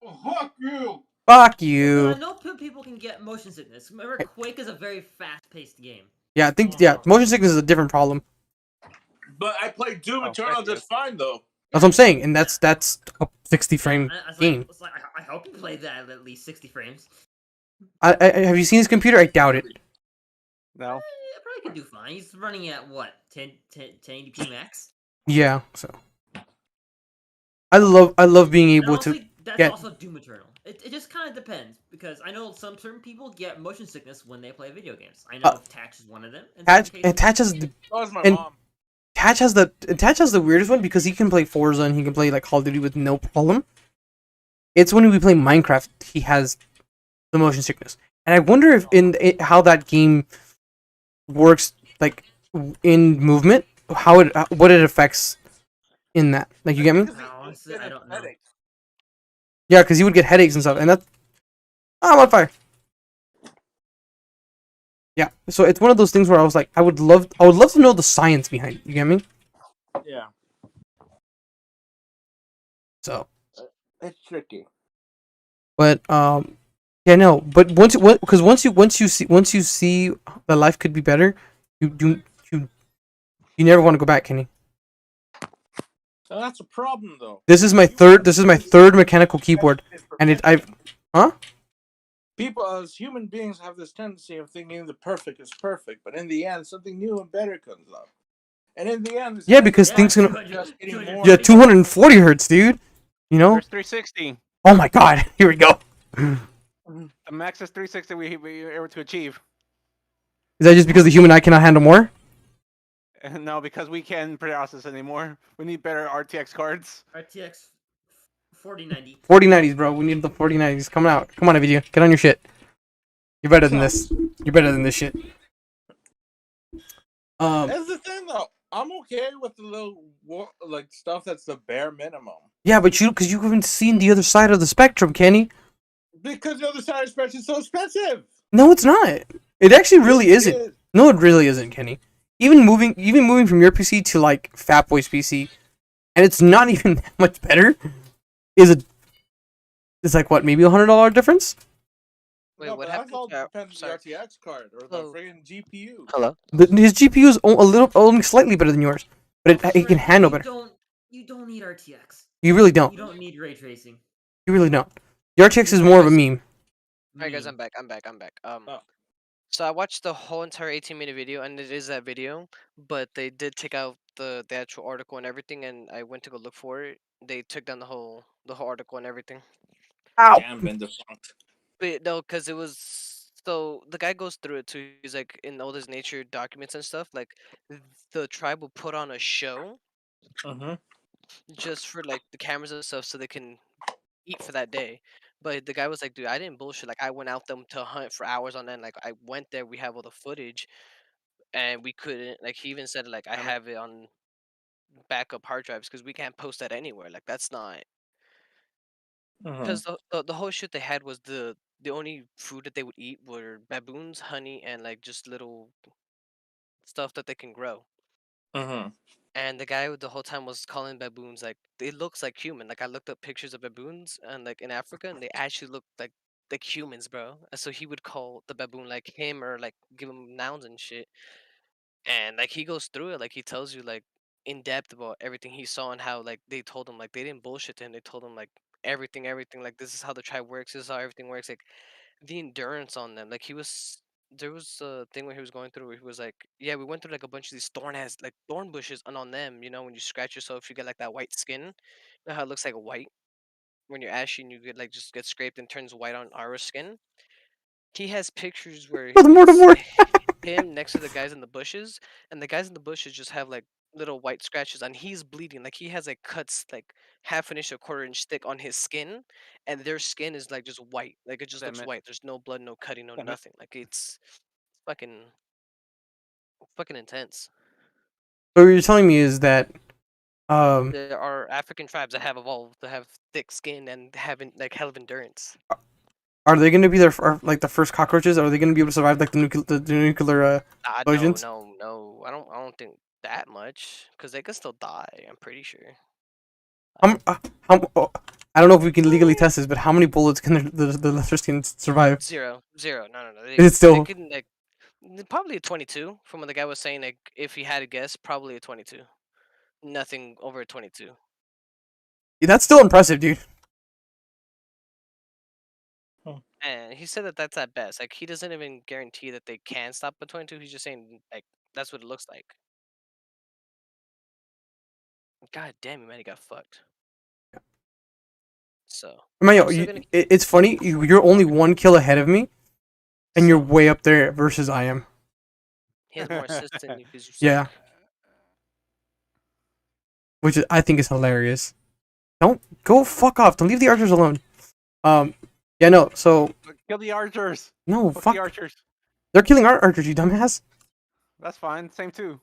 Oh, fuck you. fuck But I you. know people can get motion sickness. Remember, Quake is a very fast-paced game. Yeah, I think motion sickness is a different problem. But I played Doom Oh, Eternal thank you. just fine though. That's what I'm saying, and that's a 60 frame I was game. like, I hope you played that at least 60 frames. I have you seen his computer? I doubt it. No. Yeah, probably could do fine. He's running at what 1080p max. Yeah, so I love being And able to honestly, that's get. also Doom Eternal. It just kind of depends because I know certain people get motion sickness when they play video games. I know Tatch is one of them. in some cases. Tatch has the That was my And- mom. Tatch has the weirdest one because he can play Forza and he can play like Call of Duty with no problem. It's when we play Minecraft he has the motion sickness, and I wonder if how that game works like in movement, what it affects in that. Like you get me? Honestly, I don't know. Headache. Yeah, because he would get headaches and stuff, and that. Oh, I'm on fire. Yeah, so it's one of those things where I was like, I would love to know the science behind it. You get me? Yeah, So, it's tricky. but yeah, no. But once you see that life could be better, you never want to go back, Kenny. So that's a problem though. This is my third mechanical keyboard, and People as human beings have this tendency of thinking the perfect is perfect, but in the end, something new and better comes up. And in the end, Yeah, because things can. 200 just getting 200 more. Yeah, 240 hertz, dude. You know? There's 360. Oh my god, here we go. The max is 360 we were able to achieve. Is that just because the human eye cannot handle more? And no, because we can't process anymore. We need better RTX cards. RTX 4090. 4090s, bro. We need the 4090s. Come out. Come on, Nvidia. Get on your shit. You're better than this. You're better than this shit. That's the thing though. I'm okay with the little like stuff that's the bare minimum. Yeah, but because you haven't seen the other side of the spectrum, Kenny. Because the other side of the spectrum is so expensive. No, it's not. It actually really It isn't. is. No, it really isn't, Kenny. Even moving from your PC to like Fat Boy's PC, and it's not even that much better. It's like what, maybe $100 difference? Wait, No, what but that happened? all depends on Sorry. the RTX card or the Oh. friggin' GPU. Hello. His GPU is only slightly better than yours, but it can handle better. You don't need RTX. You really don't. You don't need ray tracing. You really don't. The RTX is more of a meme. Alright, guys, Meme. I'm back. Oh. So I watched the whole entire 18-minute video, and it is that video, but they did take out the actual article and everything, and I went to go look for it. They took down the whole article and everything. Ow! Damn, been defunct. But no, because it was so the guy goes through it too. He's like in all his nature documents and stuff. Like the tribe will put on a show Mm-hmm. just for like the cameras and stuff, so they can eat for that day. But the guy was like, dude, I didn't bullshit. Like I went out them to hunt for hours on end. Like I went there. We have all the footage, and we couldn't. Like he even said, like I have it on backup hard drives because we can't post that anywhere. Like that's not because the whole shit they had was the only food that they would eat were baboons, honey, and like just little stuff that they can grow. Mm-hmm. And the guy the whole time was calling baboons like it looks like human. Like I looked up pictures of baboons and like in Africa, and they actually look like humans, bro. And so he would call the baboon like him or like give him nouns and shit. And like he goes through it, like he tells you like in depth about everything he saw and how like they told him like they didn't bullshit to him. They told him like everything. Like this is how the tribe works. This is how everything works. Like the endurance on them. Like he was there was a thing where he was going through where he was like, yeah, we went through like a bunch of these thorn bushes, and on them, you know, when you scratch yourself, you get like that white skin. You know how it looks like a white when you're ashy and you get like just get scraped and turns white on our skin. He has pictures where Voldemort. him next to the guys in the bushes, and the guys in the bushes just have like little white scratches, and he's bleeding. Like he has like cuts like half an inch, a quarter inch thick on his skin, and their skin is like just white. Like it just Damn looks it. white. There's no blood, no cutting, no Damn it. nothing. Like it's fucking intense. So what you're telling me is that There are African tribes that have evolved, that have thick skin and having like hell of endurance. Are they going to be like the first cockroaches? Are they going to be able to survive like the nuclear No, explosions? no. I don't think that much because they can still die. I'm pretty sure. I don't know if we can legally test this, but how many bullets can the lesser skin survive? Zero. No. Is it They still? can like probably a 22. From what the guy was saying, like if he had to guess, probably a 22. Nothing over a 22. Yeah, that's still impressive, dude. And he said that that's at best. Like he doesn't even guarantee that they can stop at 22. He's just saying like that's what it looks like. God damn, man, he got fucked. So Man, yo, I'm still gonna. it's funny. You're only 1 kill ahead of me, and you're way up there versus I am. He has more assists than you because you suck. Yeah, which I think is hilarious. Don't go fuck off. Don't leave the archers alone. Yeah, no. So Kill the archers. no, Fuck fuck. the archers. They're killing our archers, you dumbass. That's fine. Same too.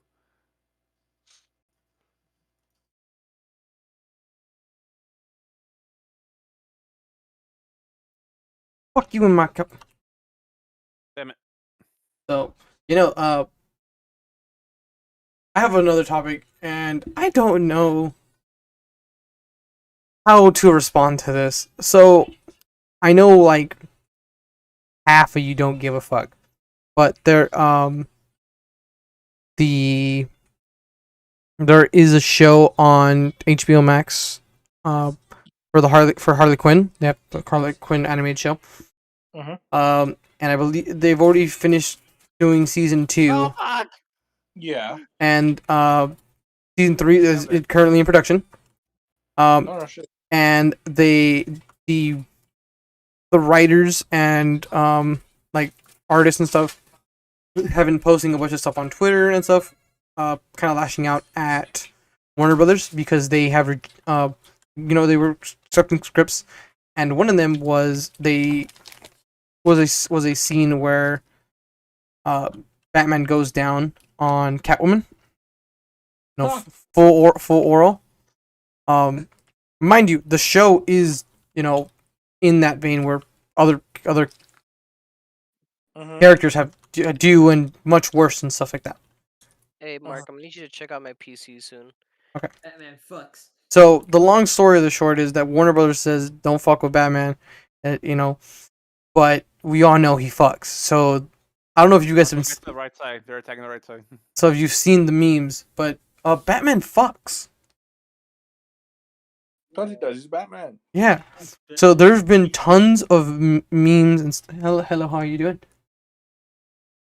Fuck you and my cup. Damn it. So I have another topic, and I don't know how to respond to this. So I know like half of you don't give a fuck, but there there is a show on HBO Max for Harley Quinn. Yep, the Harley Quinn animated show. And I believe they've already finished doing season 2. Oh, fuck. Yeah. And season 3 is currently in production. No, shit. And the writers and like artists and stuff have been posting a bunch of stuff on Twitter and stuff, kind of lashing out at Warner Brothers because they have they were accepting scripts, and one of them was was a scene where Batman goes down on Catwoman. No, Huh. full oral. Mind you, the show is in that vein where other Mhm. characters have do and much worse and stuff like that. Hey Mark, I'm gonna need you to check out my PC soon. Batman fucks. So the long story of the short is that Warner Brothers says don't fuck with Batman, but we all know he fucks. So I don't know if you guys have Get to the right side. They're attacking the right side. so if you've seen the memes, but Batman fucks. Because he does. He's Batman. Yeah. So there's been tons of memes and hello, how are you doing?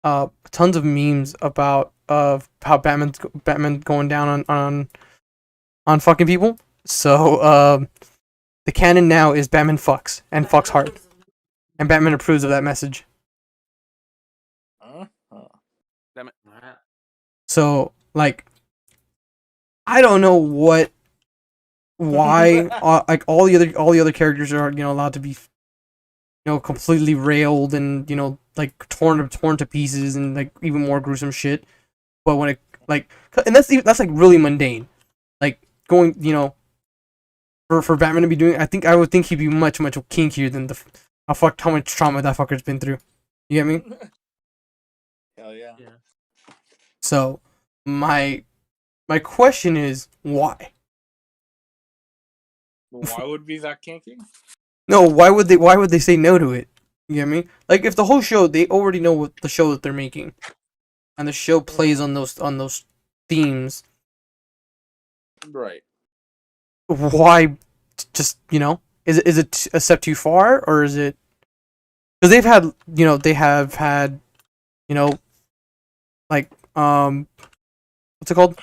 Tons of memes about how Batman going down on fucking people. So the canon now is Batman fucks and fucks hard, and Batman approves of that message. Damn it. So like, I don't know why like all the other characters are allowed to be completely railed and like torn to pieces and like even more gruesome shit, but when it and that's like really mundane, like going for Batman to be doing, I would think he'd be much kinkier than how much trauma that fucker's been through. You get me? Hell yeah. So my question is why? Why would be that kinky? No, why would they say no to it? You get me? Like if the whole show, they already know what the show that they're making, and the show plays on those themes. Right. Why just is it a step too far, or is it because they have had like what's it called,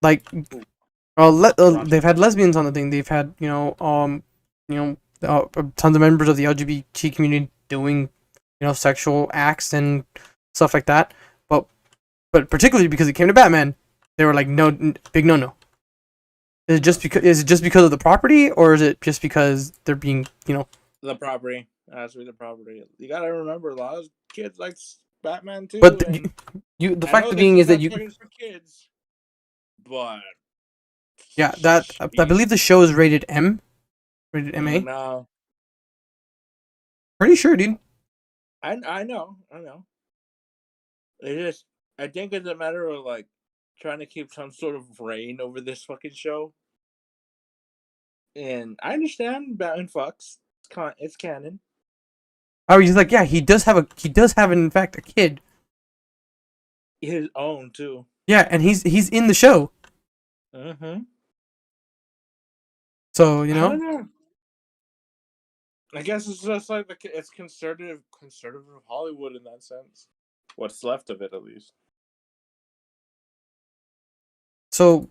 like they've had lesbians on the thing, they've had tons of members of the LGBT community doing sexual acts and stuff like that, but particularly because it came to Batman, they were like no, big no. Is it just because of the property, or is it just because they're being The property. It has to be the property. You gotta remember, a lot of kids like Batman too. but and the I fact know of this being is that not catered for kids, but Yeah, that I believe the show is rated M, rated MA. No, Pretty sure, dude. I know. It just I think it's a matter of like trying to keep some sort of reign over this fucking show. And I understand Batman fucks. It's canon. Oh, he's like, yeah, he does have in fact a kid. His own too. Yeah, and he's in the show. Mm-hmm. So I don't know. I guess it's just like it's conservative Hollywood in that sense. What's left of it, at least. So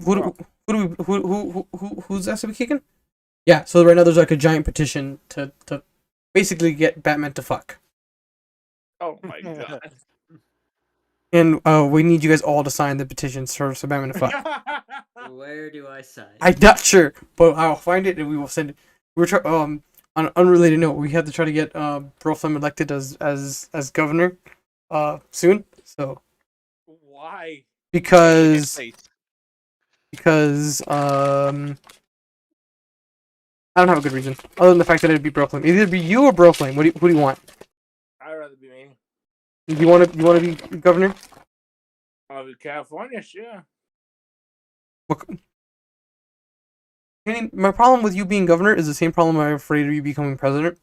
who's asked to be kicking? Yeah. So right now there's like a giant petition to basically get Batman to fuck, Oh my god. and we need you guys all to sign the petition for Batman to fuck. Where do I sign? I'm not sure, but I'll find it and we will send it. On an unrelated note, we have to try to get Broflam elected as governor soon. So Why? because I don't have a good reason other than the fact that it'd be Broflam. Either be you or Broflam. Who do you want? I'd rather be me. You want to be governor? California, sure. My problem with you being governor is the same problem I'm afraid of you becoming president.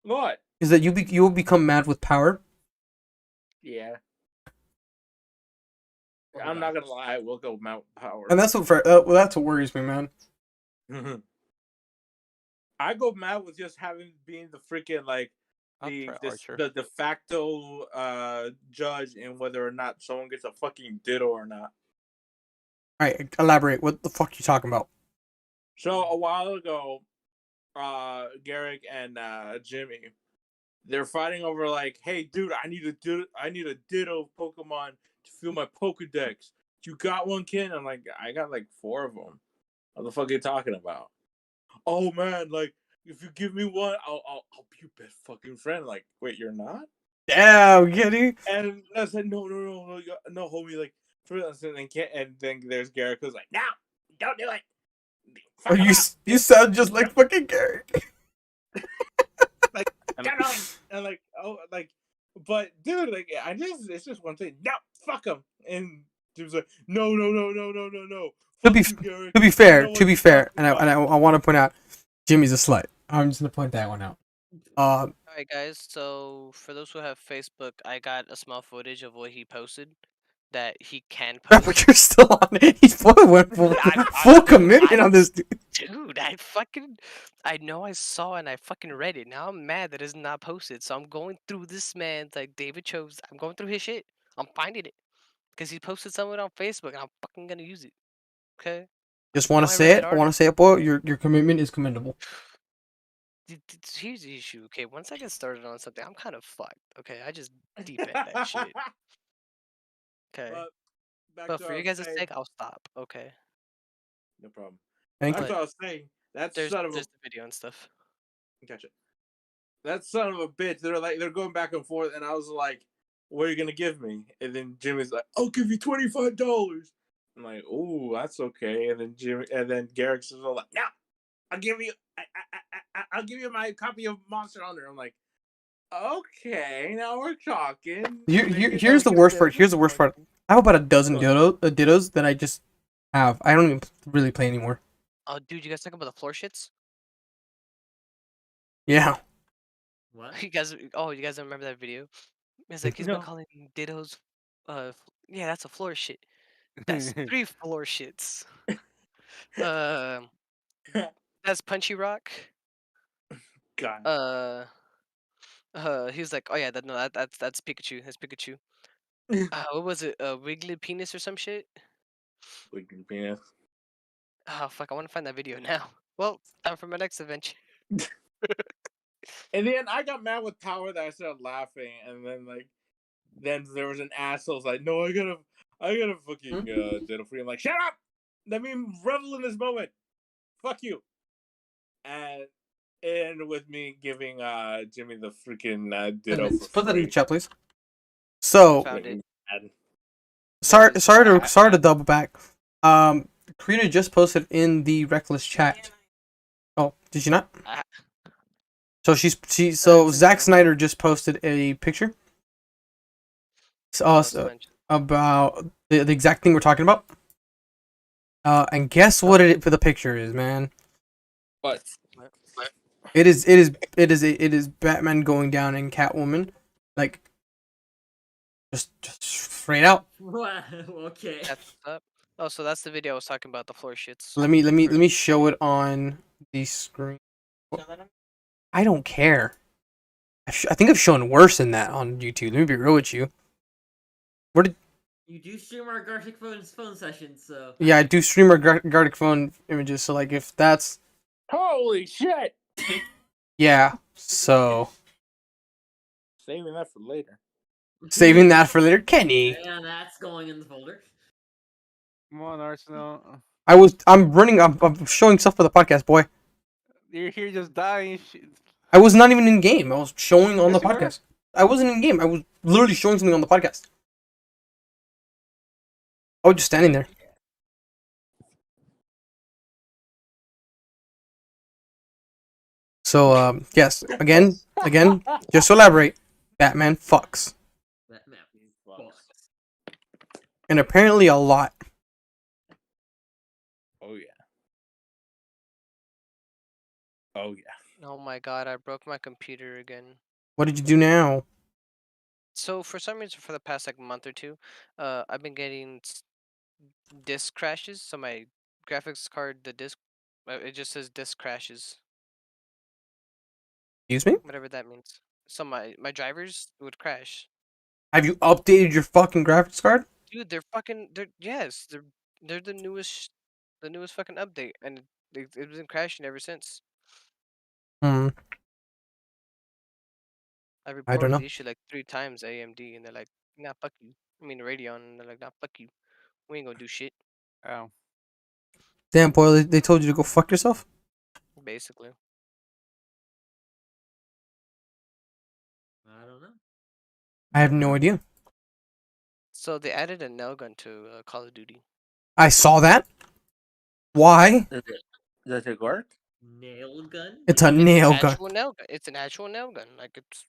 What? Is that you will become mad with power. Yeah. I'm not gonna lie, we'll go Mount Power. And that's what worries me, man. I go mad with just being the freaking like the de facto judge in whether or not someone gets a fucking ditto or not. Alright, elaborate. What the fuck are you talking about? So a while ago, Garrick and Jimmy, they're fighting over like, hey dude, I need a ditto Pokemon to fill my Pokedex. You got one, kid? I'm like, I got like 4 of them. What the fuck are you talking about? Oh man, like if you give me one, I'll be your best fucking friend. Like, wait, you're not? Damn, Kitty. And I said, no, homie, like and then there's Garrick who's like, no, don't do it. Oh, you sound just like fucking Garrick. Like, get on, and like, oh, like, but dude, like, it's just one thing. No, fuck him. And he was like, no. To be fair, and I want to point out, Jimmy's a slut. I'm just gonna point that one out. Alright, guys. So for those who have Facebook, I got a small footage of what he posted that he can post. But you're still on it. He's went full commitment on this dude. Dude, I know I saw and I fucking read it. Now I'm mad that it's not posted. So I'm going through this man's like David Chose. I'm going through his shit. I'm finding it because he posted something on Facebook and I'm fucking gonna use it. Okay. Just want to say it. I want to say it, boy. Your commitment is commendable. Here's the issue. Okay, once I get started on something, I'm kind of fucked. Okay, I just deep end that shit. Okay. But for you guys' sake, I'll stop. Okay. No problem. Thank That's you. what I was saying. There's the video and stuff. Gotcha. That son of a bitch. They're going back and forth, and I was like, "What are you gonna give me?" And then Jimmy's like, "I'll give you $25." I'm like, "Ooh, that's okay." And then Garrick says, "Like, no, I'll give you my copy of Monster Hunter." I'm like, "Okay, now we're talking." Here's the worst part. Here's the worst part. I have about a dozen dittos that I just have. I don't even really play anymore. Oh, dude, you guys talking about the floor shits? Yeah. What? You guys don't remember that video? It's like he's been calling dittos. Yeah, that's a floor shit. That's 3 floor shits. That's Punchy Rock. God. He's like, oh yeah, that's Pikachu. That's Pikachu. What was it? Wiggly penis or some shit? Wiggly penis. Oh fuck, I want to find that video now. Well, time for my next adventure. And then I got mad with Power that I started laughing, and then there was an asshole like, no, I gotta fucking ditto free. I'm like, shut up! Let me revel in this moment. Fuck you. And with me giving Jimmy the freaking ditto. Put that in the chat, please. So Found it. sorry to double back. Karina just posted in the Reckless chat. Oh, did you not? Ah. So so Zack Snyder just posted a picture. About the exact thing we're talking about. And guess what for the picture is, man? But It is Batman going down and Catwoman, like just straight out. Wow, okay. That's up. Oh, so that's the video I was talking about. The floor shits. Let me show it on the screen. I don't care. I think I've shown worse than that on YouTube. Let me be real with you. Where did? You do stream our Gartic phone sessions, so. Yeah, I do stream our Gartic phone images. So like, if that's holy shit! yeah, so Saving that for later. saving that for later, Kenny. And that's going in the folder. Come on, Arsenal. I'm showing stuff for the podcast, boy. You're here just dying. I was not even in game. I was showing on Yes, the you were. podcast. I wasn't in game. I was literally showing something on the podcast. I was just standing there. So, yes, again, just to elaborate, Batman fucks. That map fucks. And apparently a lot. Oh yeah. Oh yeah. Oh my god, I broke my computer again. What did you do now? So for some reason, for the past like month or two, I've been getting disk crashes. So my graphics card, the disk, it just says disk crashes, Excuse me? whatever that means. So my drivers would crash. Have you updated your fucking graphics card? Dude, they're the newest fucking update, and it's been crashing ever since. Hmm. I I don't reported know. the issue like 3 times AMD, and they're like, "Nah, fuck you." I mean Radeon, and they're like, "Nah, fuck you. We ain't gonna do shit." Oh. Damn, boy, they told you to go fuck yourself? Basically. I don't know. I have no idea. So they added a nail gun to Call of Duty. I saw that. Why? Does it work? Nail gun? It's a It's nail an gun. actual nail gun. It's an actual nail gun. Like it's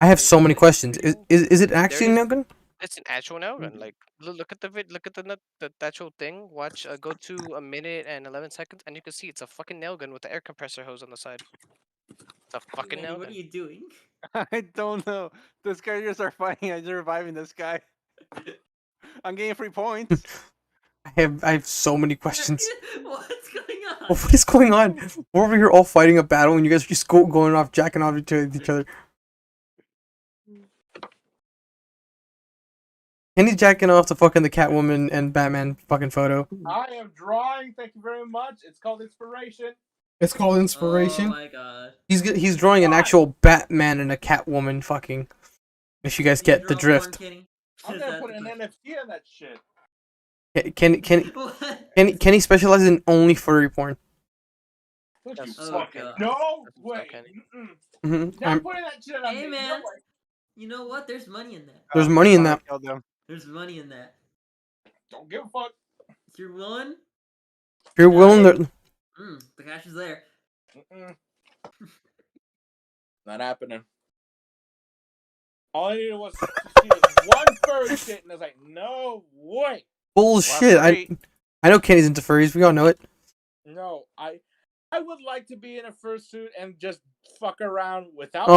I have so many It's questions. pretty Is it actually a There nail is. gun? It's an actual nail gun. Like look at the look at the actual thing. Watch. Go to a minute and 11 seconds, and you can see it's a fucking nail gun with the air compressor hose on the side. It's a fucking Manny, nail what are gun. you doing? I don't know. The Skyriers are fighting. I'm reviving this guy. I'm getting 3 points. I have so many questions. What's going on? What is going on? We're over here all fighting a battle, and you guys are just going off, jacking off each other. Kenny's jacking off the fucking the Catwoman and Batman fucking photo. I am drawing. Thank you very much. It's called inspiration. It's called Oh inspiration. my god. He's drawing an actual Batman and a Catwoman fucking. If you guys get the drift. I'm gonna put an NFT on that shit. Kenny specializes in only furry porn. Don't you That's fucking okay. no That's way. okay. Mm-hmm. Not putting that shit on Hey, me. man. No way. You know what? There's money in that. There's money in I that. killed them. There's money in that. Don't give a fuck. If you're willing, If you're willing to. the cash is there. Mm-mm. Not happening. All I needed was to see this one furry shit, and I was like, no way. Bullshit. I know Kenny's into furries. We all know it. No, I would like to be in a fursuit and just fuck around without.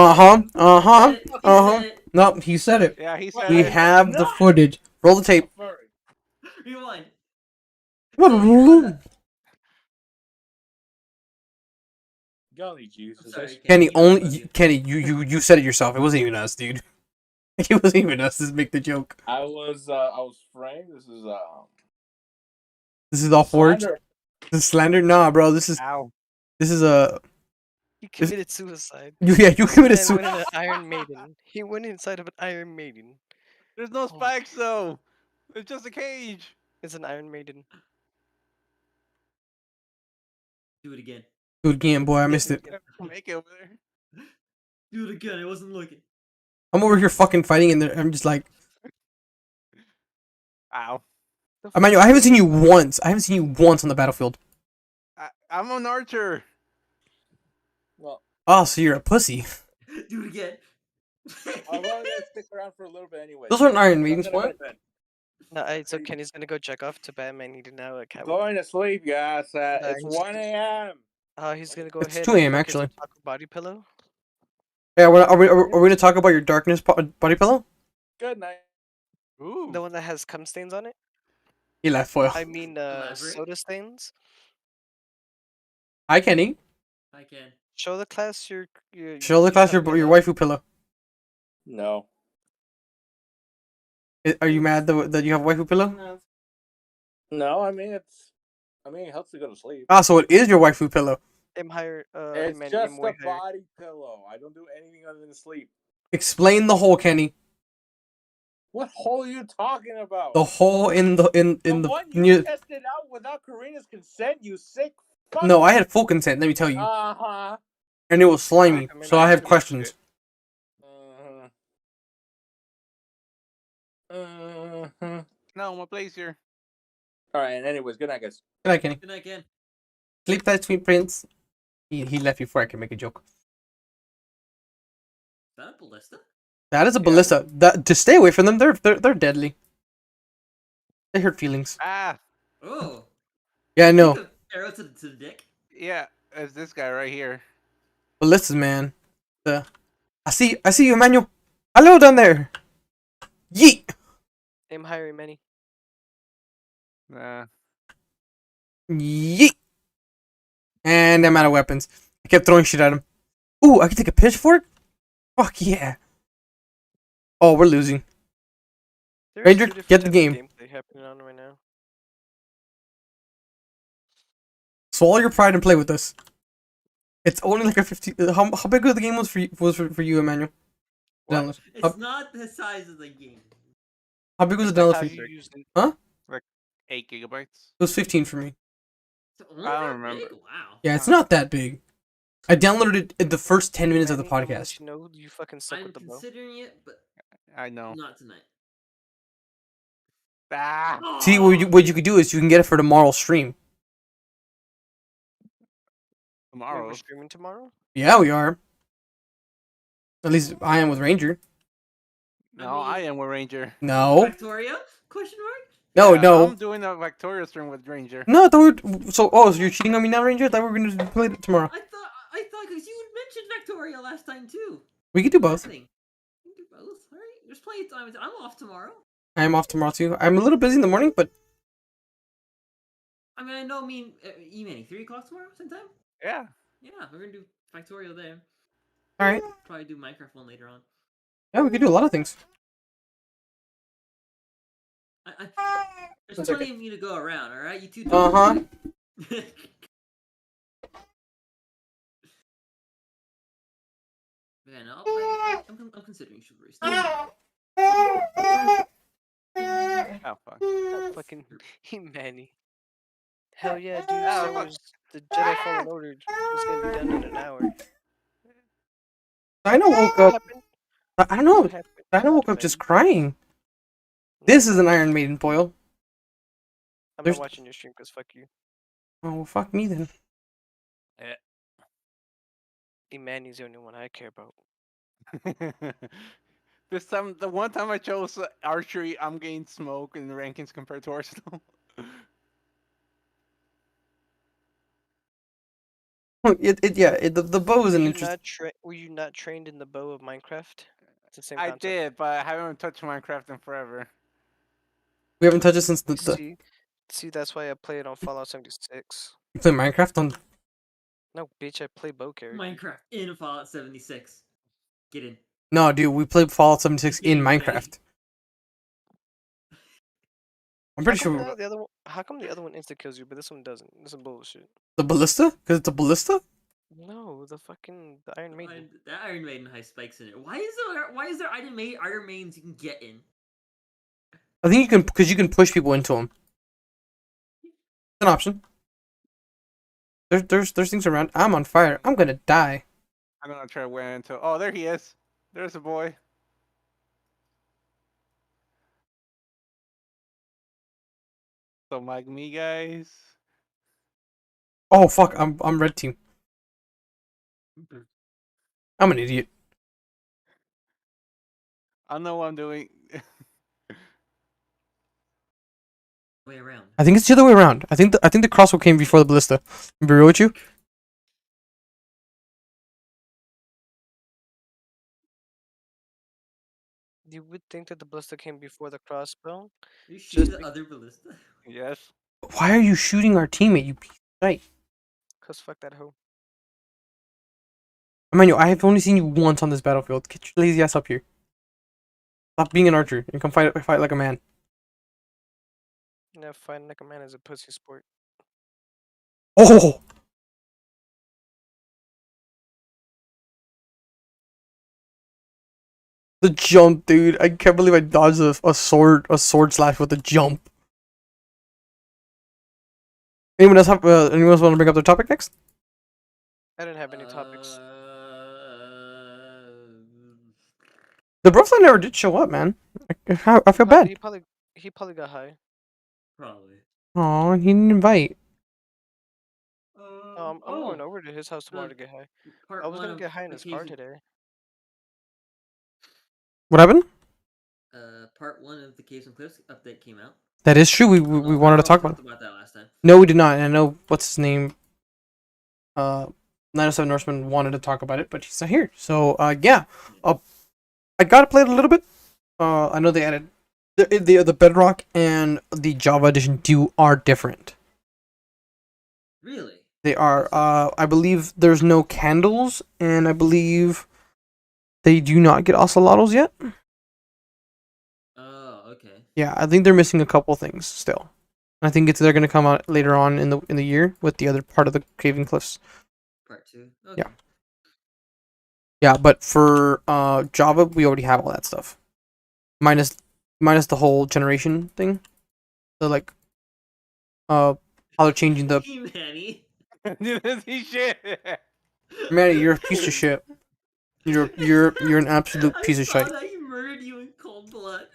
No, he said it. Yeah, he said We it. have the footage. Roll the tape. Furry. Rewind. Golly Jesus. Sorry, Kenny, you only love you. Kenny, you said it yourself. It wasn't even us, dude. It wasn't even us. Just make the joke. I was framed. This is all forged. slander. This is slander. Nah, bro. This is Ow. a. He committed suicide. You committed And went suicide. in an Iron Maiden. He went inside of an Iron Maiden. There's no spikes though. It's just a cage. It's an Iron Maiden. Do it again. Do it again, boy. I missed it. Make it over there. Do it again. I wasn't looking. I'm over here fucking fighting, and I'm just like, Ow. Emmanuel, I haven't seen you once. I haven't seen you once on the battlefield. I'm an archer. Well, Oh, so you're a pussy. Do it again. I'm only gonna stick around for a little bit anyway. Those aren't Iron I'm Maidens, gonna go what? to bed. No, alright, so Kenny's gonna go check off to Batman needed now at Catwoman. Going to sleep, guys. Nah, It's he's- 1 a.m. He's gonna go It's ahead 2 and a.m. fuck his actually. taco body pillow. Yeah, are we gonna talk about your darkness body pillow? Good night. Ooh. The one that has cum stains on it. He left foil. I mean, Elaborate. soda stains. Hi, Kenny. I can. Show the class your Show the class your waifu pillow. No. Are you mad that you have a waifu pillow? No, I mean it helps to go to sleep. Ah, so it is your waifu pillow. I'm higher. It's Emmanuel, just I'm a way higher. body pillow. I don't do anything other than sleep. Explain the hole, Kenny. What hole are you talking about? The hole in the the one you near. tested out without Karina's consent, you sick fuck. No, I had full consent. Let me tell you, Uh-huh. and it was slimy. I mean, So I have I- questions. Uh-huh. Uh-huh. No, my blazer. Alright, and anyways, good night, guys. Good night, Kenny. Good night, Ken. Sleep tight, sweet prince. He left before I could make a joke. Is that a ballista? That is a Yeah. ballista. That to stay away from them. They're deadly. They hurt feelings. Ah, Oh. Yeah, I know. Think of arrow to the dick. yeah. It's this guy right here. Ballistas, man. I see you, Emmanuel. Hello down there. Yeet. I'm higher, Manny. Nah. Yeet. And I'm out of weapons. I kept throwing shit at him. Ooh, I can take a pitchfork? Fuck yeah. Oh, we're losing. There's Ranger, two different get the types of game. gameplay happening on right now. Swallow your pride and play with us. It's only like a 50. How big was the game for you, Emmanuel? What? Download. It's not the size of the game. How big was the Like download how for you you? use it. 8 gigabytes. It was 15 for me. It's only I don't that remember. big? Wow. Yeah, it's not that big. I downloaded it in the first 10 minutes of the Manny, I'm gonna let podcast. you know you fucking suck I'm with the bow. considering it, but I know. not tonight. Ah. See, what you could do is you can get it for tomorrow's stream. Wait, Tomorrow. we're streaming tomorrow? Yeah, we are. At least I am with Ranger. No, I am with Ranger. No. Victoria? Question mark? No, Yeah, no. I'm doing a Victoria stream with Ranger. No, I thought so you're cheating on me now, Ranger? I thought we were gonna play it tomorrow. I thought because you mentioned Victoria last time too. We could do both. Happening. We can do both. All right. There's plenty of time. I'm off tomorrow. I am off tomorrow too. I'm a little busy in the morning, but I mean, I know. E-Manny, 3 o'clock tomorrow, same time. Yeah. Yeah, we're gonna do Factorial there. all right. Probably do Minecraft one later on. Yeah, we could do a lot of things. There's That's plenty okay. of me to go around. All right, you two. Uh-huh. Man, I'm considering chivalry. Still. Oh, fuck. Fucking Manny. Hell yeah, dude. Star Wars, the Jedi Fallen Order is gonna be done in an hour. Dino woke What up. happened? I don't know. What happened? Dino woke up just crying. This is an Iron Maiden foil. I'm there's- not watching your stream because fuck you. Oh, well, fuck me then. Manny's the only one I care about. This time, the one time I chose archery, I'm getting smoke in the rankings compared to Arsenal. The bow is Were an you interesting. not were you not trained in the bow of Minecraft? It's the same I concept. did, but I haven't touched Minecraft in forever. We haven't touched it since the See, that's why I play it on Fallout 76. you play Minecraft on. No, bitch, I play bow character. Minecraft in Fallout 76. Get in. No, dude, we played Fallout 76 in Yeah, okay. Minecraft. I'm pretty sure How come the other one insta kills you, but this one doesn't? This is bullshit. the ballista, because it's a ballista. No, the Iron Maiden. That Iron Maiden has spikes in it. Why is there Iron Maidens you can get in? I think you can because you can push people into them. It's an option. There's things around. I'm on fire. I'm gonna die. I'm gonna try to wear into. Oh, there he is. There's a boy. Don't like me, guys. Oh fuck! I'm red team. I'm an idiot. I know what I'm doing. Way around. I think it's the other way around. I think the crossbow came before the ballista. Be real with you. You would think that the ballista came before the crossbow. You shoot Just the other ballista. Yes. Why are you shooting our teammate? You piece of shit. because fuck that hoe. Emmanuel, I have only seen you once on this battlefield. Get your lazy ass up here. Stop being an archer and come fight like a man. Yeah, fighting like a man is a pussy sport. Oh! The jump, dude. I can't believe I dodged a sword slash with a jump. Anyone else want to bring up their topic next? I didn't have any topics. The Brooklyn never did show up, man. I feel Probably- bad. He probably got high. Probably. Aw, he didn't invite. I'm going over to his house tomorrow the to get high. Part I was one gonna of get high in his car Vacation- today. What happened? Part 1 of the Caves and Cliffs update came out. That is true. We I don't know- wanted to I don't know talk if we about it. talked about that last time. No, we did not. And I know what's his name. 907 Norseman wanted to talk about it, but he's not here. So yeah, I gotta play it a little bit. I know they added the Bedrock and the Java edition are different. Really? They are. I believe there's no candles, and I believe they do not get ocelotos yet. Oh, okay. Yeah, I think they're missing a couple things still. I think they're gonna come out later on in the year with the other part of the Caving Cliffs. Part 2. Okay. Yeah. Yeah, but for Java, we already have all that stuff, minus the whole generation thing. So like, how they're changing the. Hey, Manny. Didn't see shit. Manny, you're a piece of shit. You're an absolute piece of I shit. saw that he murdered you in cold blood.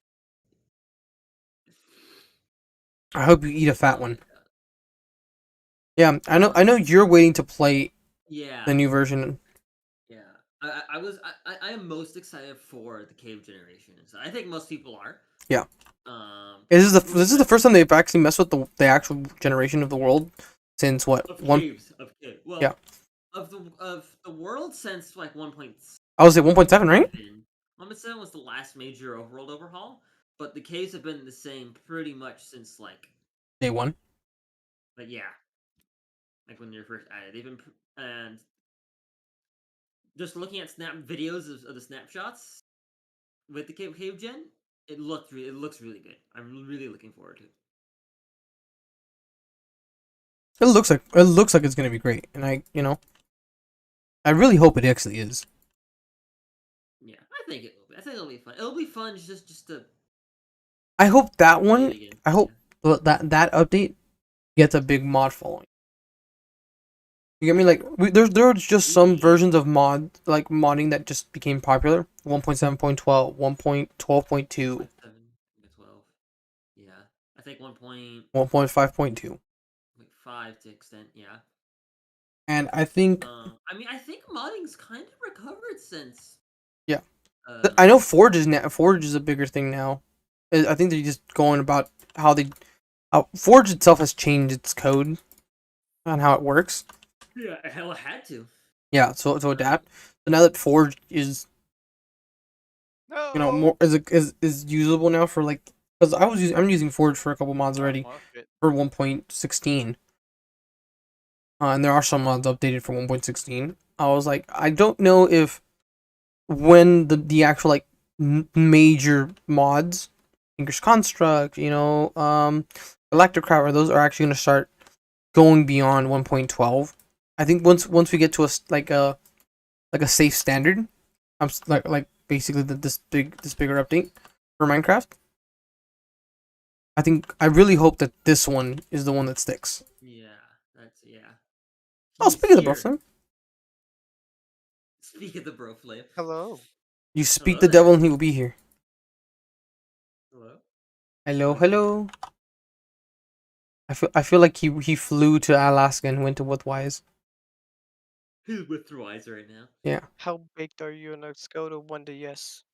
I hope you eat a fat Oh my one. God. Yeah, I know you're waiting to play Yeah. the new version. Yeah. I am most excited for the cave generation. So I think most people are. Yeah. This This is the first time they've actually messed with the actual generation of the world since what of one. caves of cave. Well, Yeah. Of the world since like 1.7. I would say 1.7, right? 1.7 was the last major overworld overhaul, but the caves have been the same pretty much since like Day one. yeah, like when they're first added. They've been and just looking at snap videos of the snapshots with the cave gen, it looks really good. I'm really looking forward to it. It looks like it's gonna be great, and I really hope it actually is. Yeah, I think it will be. I think it'll be fun. It'll be fun just to I hope that play it one. again. I hope that update gets a big mod following. You get me? Like there's just some versions of modding that just became popular. 1.7.12, 1.12.2, 12. Yeah, I think 1.5 1.5.2, to extent. Yeah. and I think I mean, I think modding's kind of recovered since. Yeah. I know Forge is a bigger thing now. I think they're just going about how Forge itself has changed its code on how it works. Yeah, hell, it had to. Yeah, so adapt. So now that Forge is No. more is usable now for like, because I'm using Forge for a couple mods already Oh, shit. for 1.16. And there are some mods updated for 1.16. I was like, I don't know if when the actual like major mods, Inger's Construct, Electrocrat, those are actually going to start going beyond 1.12. I think once we get to a safe standard, like basically this bigger update for Minecraft. I really hope that this one is the one that sticks. Yeah, yeah. Oh, speak of the bro flame. Speak of the bro flame. Hello. You speak Hello the there. devil and he will be here. Hello. Hello, hello. I feel like he flew to Alaska and went to with Wise. He's with Wise right now. Yeah. How baked are you? And let's go to 1 to yes.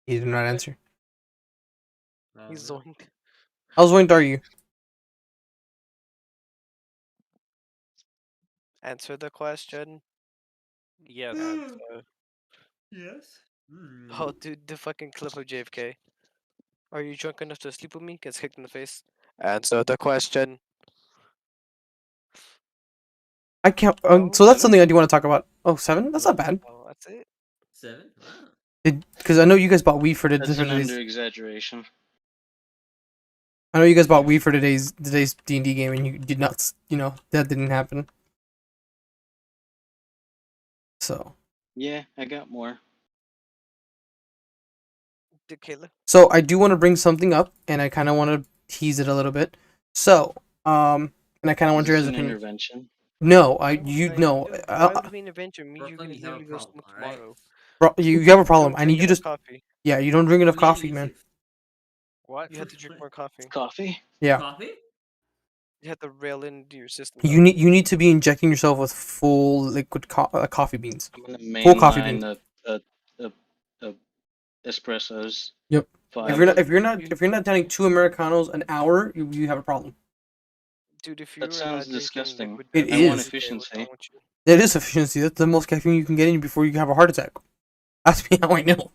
He did not answer. He's No. zoink. How zoinked are you? Answer the question. Yes. Answer. Yes. Oh, dude, the fucking clip of JFK. Are you drunk enough to sleep with me? Gets kicked in the face. Answer the question. I can't. Oh, So that's 7? something I do want to talk about. Oh, 7? That's not bad. Oh, that's it. 7. Wow. Because I know you guys bought Wii for That's an today's. under exaggeration. I know you guys bought Wii for today's D&D game, and you did not. That didn't happen. So. Yeah, I got more. Did Kayla? So I do want to bring something up, and I kind of want to tease it a little bit. So, and I kind of want Is your this guys' an opinion. intervention? No, Why would it be an adventure? Me, you're Brooklyn, gonna you have a literally go problem, smoke alright? tomorrow. bro, you have a problem. Don't I need drink you enough to. coffee. Yeah, you don't drink enough Me and coffee, man. Yusuf. What? You have to drink more coffee. Coffee? Yeah, Coffee? You have to rail into your system. you need to be injecting yourself with full liquid coffee beans. I'm gonna Full coffee mainline beans. a espressos. Yep. 5. If you're not downing 2 Americanos an hour, you have a problem. Dude, if you That were sounds not drinking disgusting. liquid It Death is. want every day, what's efficiency. wrong with you? That is efficiency. That's the most caffeine you can get in before you have a heart attack. Ask me how I know.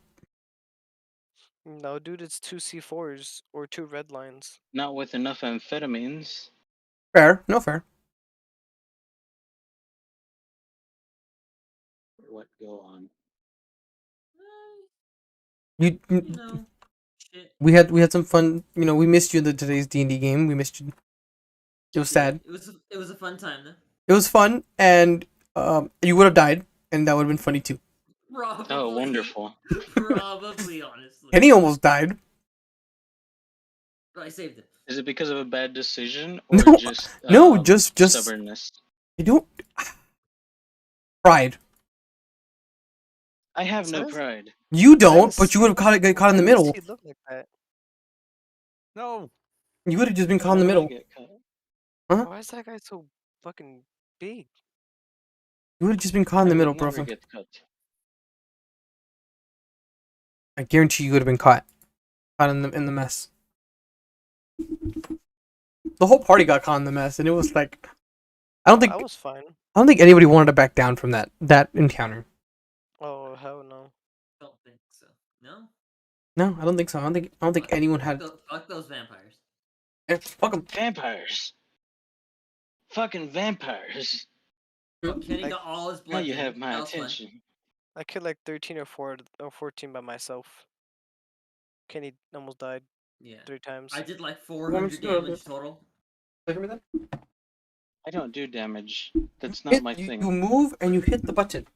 No, dude, it's 2 C4s or 2 red lines. Not with enough amphetamines. Fair, no fair. What go on? You, You know, shit. we had some fun. We missed you in today's D&D game. We missed you. It was sad. It was a fun time though. It was fun, and you would have died, and that would have been funny too. Probably. Oh, wonderful. Probably, honestly. Kenny almost died. But I saved it. Is it because of a bad decision or No, just no, just stubbornness? I don't pride. I have no Says- pride. You don't, Says- but you would have got caught in the Why does middle. he look like that? No. You would have just been caught in the Why would I middle. get caught? Huh? Why is that guy so fucking big? You would have just been caught in the I middle, would bro. never get cut. I guarantee you would have been caught in the mess. The whole party got caught in the mess, and it was like, I don't think I was fine. I don't think anybody wanted to back down from that encounter. Oh hell no. Don't think so. No. No, I don't think so. I don't think anyone had. Fuck those vampires. Fuck them. Vampires. Fucking vampires. Oh, Kenny I- got all his blood. Now you in. have my That was fun. attention. I killed like 13 or 14 by myself. Kenny almost died Yeah. 3 times. I did like want me 400 to do it? damage total. I don't do damage. That's not my thing. You move and you hit the button.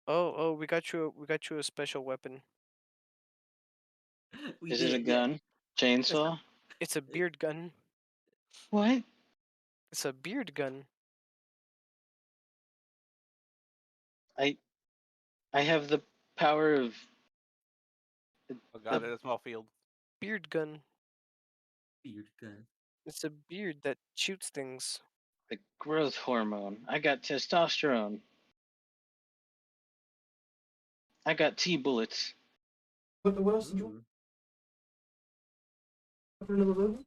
Oh, we got you a special weapon. We Is it a did, yeah. gun? Chainsaw? It's a beard gun. What? It's a beard gun. I have the power of Oh god, it's a small field. Beard gun. Beard gun. It's a beard that shoots things. the growth hormone. I got testosterone. I got T-bullets. What else did you Ooh. want?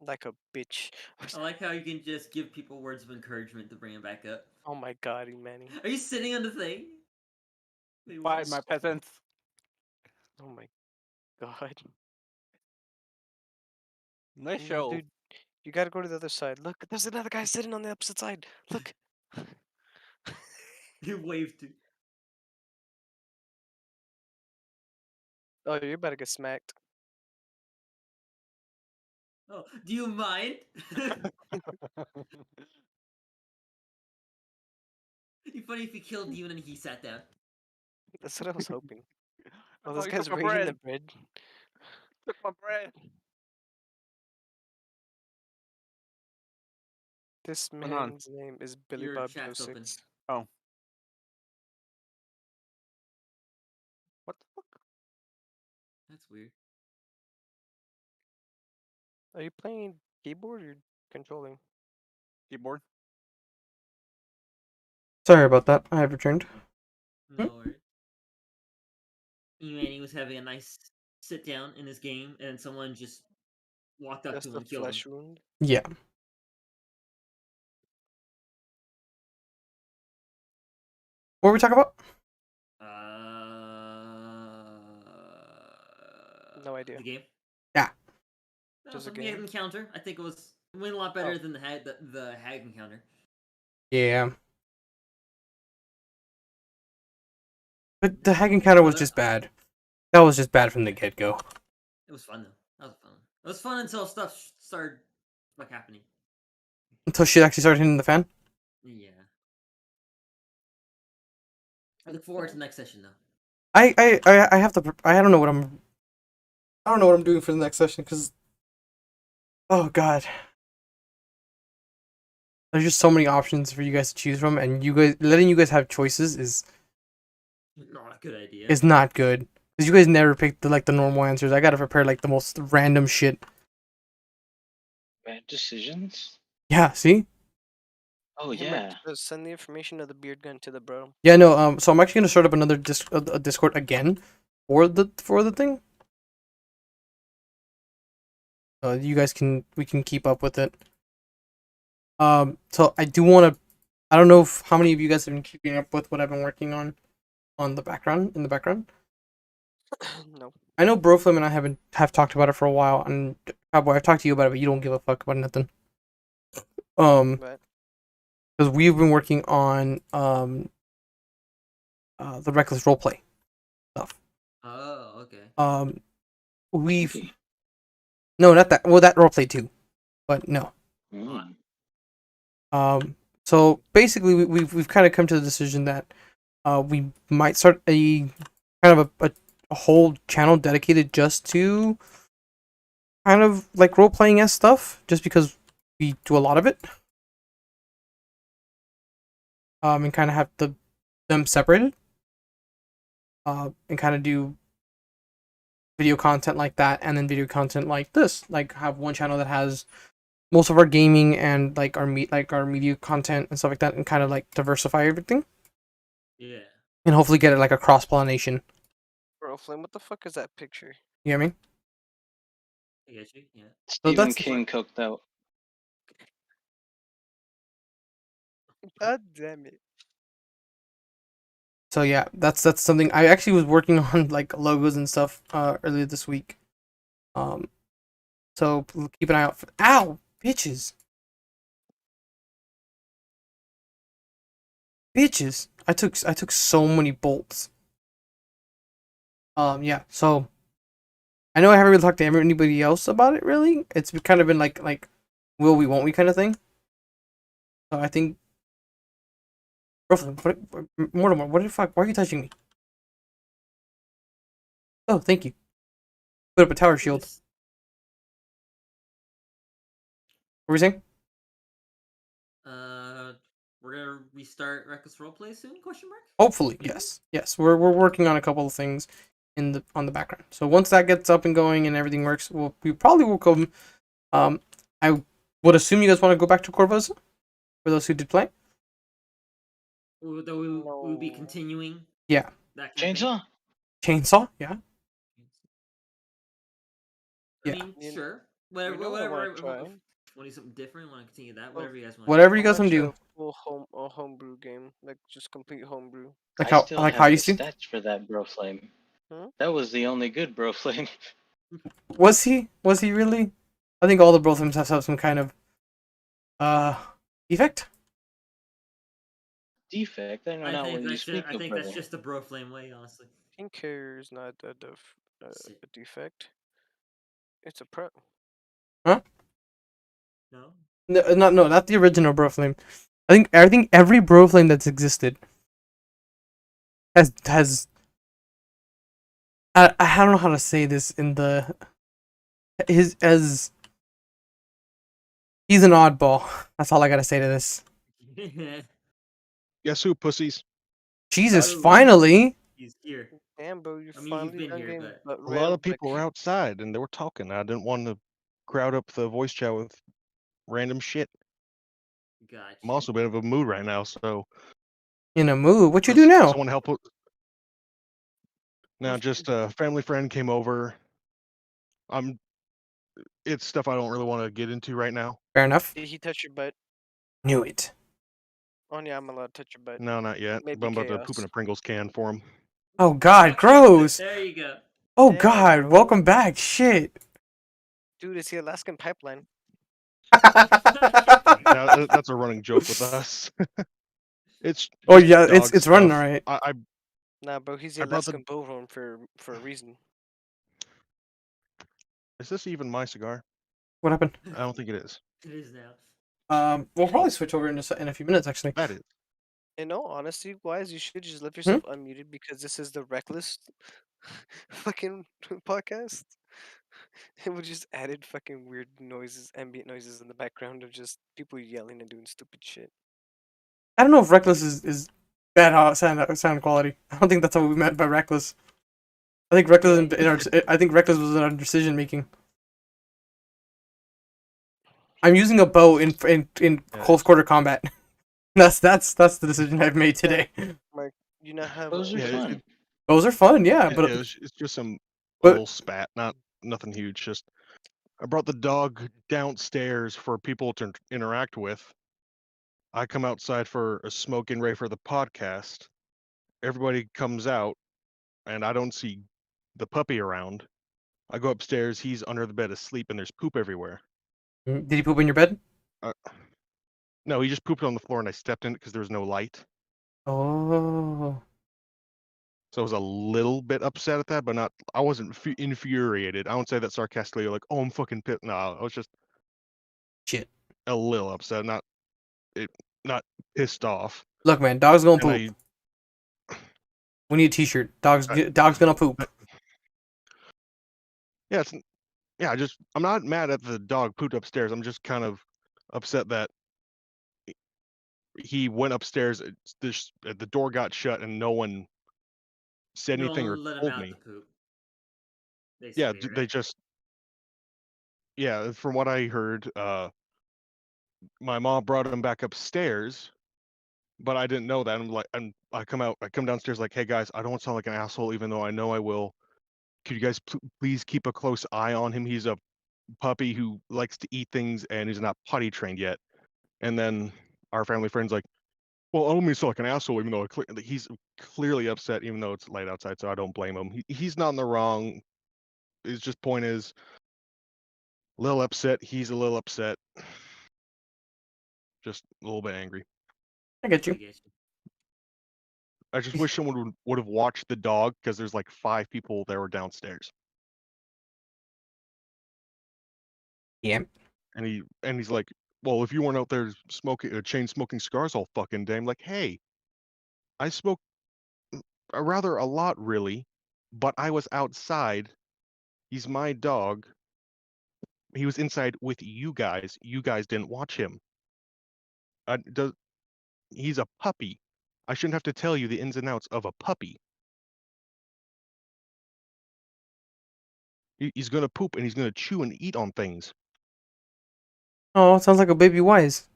Like a bitch. I like how you can just give people words of encouragement to bring them back up. Oh my god, Manny. Are you sitting on the thing? Wait, Bye, what? my peasants. Oh my god. Nice No, show. dude, you gotta go to the other side. Look, there's another guy sitting on the opposite side. Look. You waved to. Oh, you're about to get smacked. Oh, do you mind? It'd be funny if he killed you and then he sat down. That's what I was hoping. Oh, Oh, this he guy's took my raiding the bread. bread. Took my bread. This on. man's name is Billy Your Bob chat's open. 06. Oh. What the fuck? That's weird. Are you playing keyboard or controlling? Keyboard. Sorry about that. I have returned. No worries. Manny was having a nice sit down in his game, and someone just walked up Just to him the and killed him. flesh wound. Yeah. What were we talking about? No idea. The game. Yeah. No, Just a something he had game. encounter. I think it went a lot better Oh. than the hag encounter. Yeah. But the hag encounter was just bad. That was just bad from the get go. It was fun though. That was fun. It was fun until stuff started happening. Until shit actually started hitting the fan. Yeah. I look forward to the next session though. I have to. I don't know what I'm. I don't know what I'm doing for the next session because. Oh god. There's just so many options for you guys to choose from, and letting you guys have choices is Not a good idea. is not good because you guys never pick the normal answers. I gotta prepare like the most random shit. Bad decisions. Yeah. See. Oh Hey, yeah. Mike, send the information of the beard gun to the bro. Yeah. No. So I'm actually gonna start up another a Discord again for the thing. You guys we can keep up with it. So I do want to. I don't know how many of you guys have been keeping up with what I've been working on in the background. No. I know Broflim and I have talked about it for a while, and Cowboy, I've talked to you about it, but you don't give a fuck about nothing. But Because we've been working on the reckless roleplay stuff. Oh, okay. We've Kinky. no, not that. Well, that roleplay too, but no. Mm. So basically, we've kind of come to the decision that we might start a kind of a whole channel dedicated just to kind of like role playing as stuff, just because we do a lot of it. And kind of have them separated. And kind of do video content like that, and then video content like this. Like have one channel that has most of our gaming and like our media content and stuff like that, and kind of like diversify everything. Yeah. And hopefully get it like a cross pollination. bro, Flame, what the fuck is that picture? You know what I mean? I get you. Yeah. Stephen that's- King cooked out. God damn it. So yeah, that's something I actually was working on, like logos and stuff earlier this week. So keep an eye out for. Ow, bitches. I took so many bolts. Yeah. So I know I haven't really talked to anybody else about it. Really, it's kind of been like will we, won't we kind of thing. So I think. Mortimer, what the fuck? Why are you touching me? Oh, thank you. Put up a tower shield. What were you saying? We're gonna restart Reckless Roleplay soon? Question mark. Hopefully, yes. We're working on a couple of things on the background. So once that gets up and going and everything works, we probably will come. I would assume you guys want to go back to Corvosa for those who did play. We'll be continuing. Yeah. That campaign. Chainsaw. Yeah. I Yeah. mean, sure. You know what I Whatever. wanna try? Want to do something different? Want to continue that? Whatever you guys want. Whatever you I guys wanna want to try do. a full homebrew game, like just complete homebrew. Like I still have how you the see. stats for that bro flame. Huh? That was the only good bro flame. Was he really? I think all the Brothelms have some kind of defect. Defect. They're I not think what you that's speak I of, think brother. that's just the bro flame way, honestly. Pink hair is not a defect. It's a pro. Huh? No. No, not the original Broflame. I think every Broflame that's existed has. I don't know how to say this in the. He's an oddball. That's all I gotta say to this. Guess who, pussies? Jesus, Oh. finally. He's here. Damn, bro, you I mean, he's finally been done here, getting but- butt A lot railed of people like- were outside and they were talking. I didn't want to crowd up the voice chat with random shit. Gotcha. I'm also a bit of a mood right now, so In a mood. What you do does now? someone help? Now, just a family friend came over. It's stuff I don't really want to get into right now. Fair enough. Did he touch your butt? Knew it. Oh yeah, I'm allowed to touch your butt. No, not yet. Maybe But I'm about to poop chaos. in a Pringles can for him. Oh God, gross. There you go. Oh Damn, God, bro. welcome back. Shit. Dude, it's the Alaskan pipeline. Now, that's a running joke with us. It's Oh just yeah, dog it's running stuff. alright. Nah, bro, he's the I brought the- Alaskan bullhorn for a reason. Is this even my cigar? What happened? I don't think it is. It is now. We'll probably switch over in a few minutes actually. That is. In all honesty, wise, you should just leave yourself unmuted because this is the reckless fucking podcast. And we just added fucking weird noises, ambient noises in the background of just people yelling and doing stupid shit. I don't know if reckless is bad sound quality. I don't think that's what we meant by reckless. I think reckless I think reckless was in our decision making. I'm using a bow in close quarter combat. That's the decision I've made today. Like, you now have Those are Yeah, fun. Those are fun, yeah, Yeah, but it's just some but- little spat, nothing huge. Just I brought the dog downstairs for people to interact with. I come outside for a smoke and ray for the podcast. Everybody comes out, and I don't see the puppy around. I go upstairs. He's under the bed asleep, and there's poop everywhere. did you poop in your bed? No, he just pooped on the floor, and I stepped in it because there was no light. Oh. So I was a little bit upset at that, but not. I wasn't infuriated. I won't say that sarcastically, like, "Oh, I'm fucking pissed." No, I was just Shit. a little upset, not pissed off. Look, man, dog's gonna And poop. We need a t-shirt. Dog's gonna poop. Yeah, I'm not mad at the dog pooped upstairs. I'm just kind of upset that he went upstairs. The door got shut, and no one said anything or let him told out me. to poop. Yeah, Basically, they right? just. Yeah, from what I heard, my mom brought him back upstairs, but I didn't know that. I come downstairs like, "Hey guys, I don't want to sound like an asshole, even though I know I will. Could you guys please keep a close eye on him? He's a puppy who likes to eat things and is not potty trained yet." And then our family friend's like, "Well, I don't mean to sound like an asshole, even though he's clearly upset, even though it's light outside, so I don't blame him. He's not in the wrong. His just point is a little upset. He's a little upset, just a little bit angry. I get I you. get you. I just wish someone would have watched the dog because there's like 5 people that were downstairs." Yeah. And he's like, "Well, if you weren't out there smoking, chain smoking cigars all fucking day," I'm like, "Hey, I smoke rather a lot, really, but I was outside. He's my dog. He was inside with you guys. You guys didn't watch him. He's a puppy. I shouldn't have to tell you the ins and outs of a puppy. He's gonna poop and he's gonna chew and eat on things." Oh, sounds like a baby wise.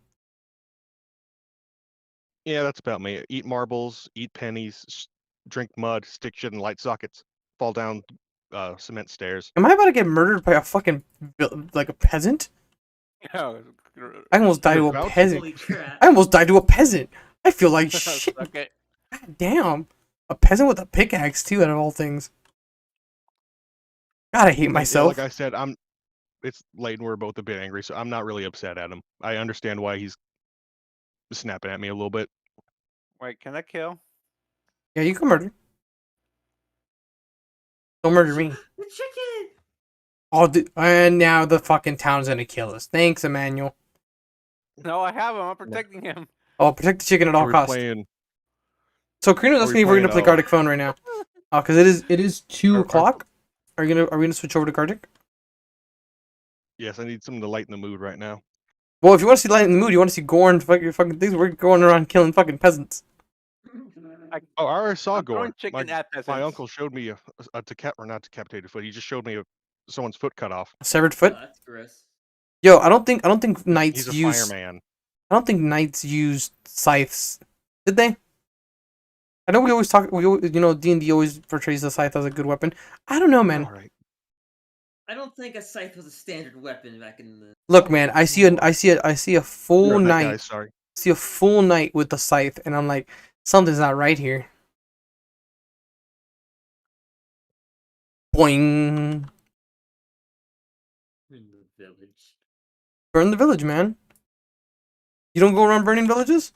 Yeah, that's about me. Eat marbles, eat pennies, drink mud, stick shit in light sockets, fall down cement stairs. Am I about to get murdered by a fucking like a peasant? Yeah. I almost died to You're a about to. peasant. Holy crap. I almost died to a peasant. I feel like shit. Suck it. God damn. A peasant with a pickaxe too, out of all things. God, I hate Yeah, myself. like I said, it's late and we're both a bit angry, so I'm not really upset at him. I understand why he's snapping at me a little bit. Wait, can I kill? Yeah, you can murder. Don't murder me. The chicken! Oh, and now the fucking town's gonna kill us. Thanks, Emmanuel. No, I have him. I'm protecting him. Oh, protect the chicken at all We're costs. playing. So Karina's Are asking we if we're gonna play playing, Gartic Phone right now. Because it is 2 o'clock. Are we gonna switch over to Gartic? Yes, I need something to lighten the mood right now. Well, if you want to see light in the mood, you want to see gore and fucking things. We're going around killing fucking peasants. Oh, I already saw I'm throwing gore. chicken at My peasants. uncle showed me or not decapitated foot. He just showed me someone's foot cut off. Severed Oh, foot. that's gross. Yo, I don't think He's knights a use. fireman. I don't think knights used scythes. Did they? I know we always talk. D&D always portrays the scythe as a good weapon. I don't know, man. All right. I don't think a scythe was a standard weapon back in the. Look, man. I see a full You're right, knight. guys, sorry. See a full knight with the scythe, and I'm like, something's not right here. Boing. In the village. Burn the village, man. You don't go around burning villages?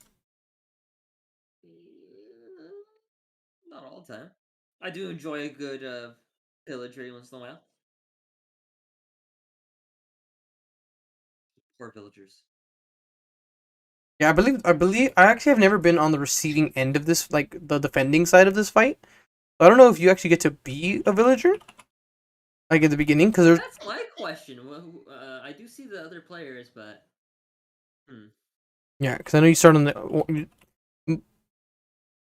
Not all the time. I do enjoy a good pillage once in a while. Poor villagers. Yeah, I actually have never been on the receiving end of this, like the defending side of this fight. I don't know if you actually get to be a villager, like at the beginning, because there's. That's my question. I do see the other players, but. Yeah, because I know you start on the.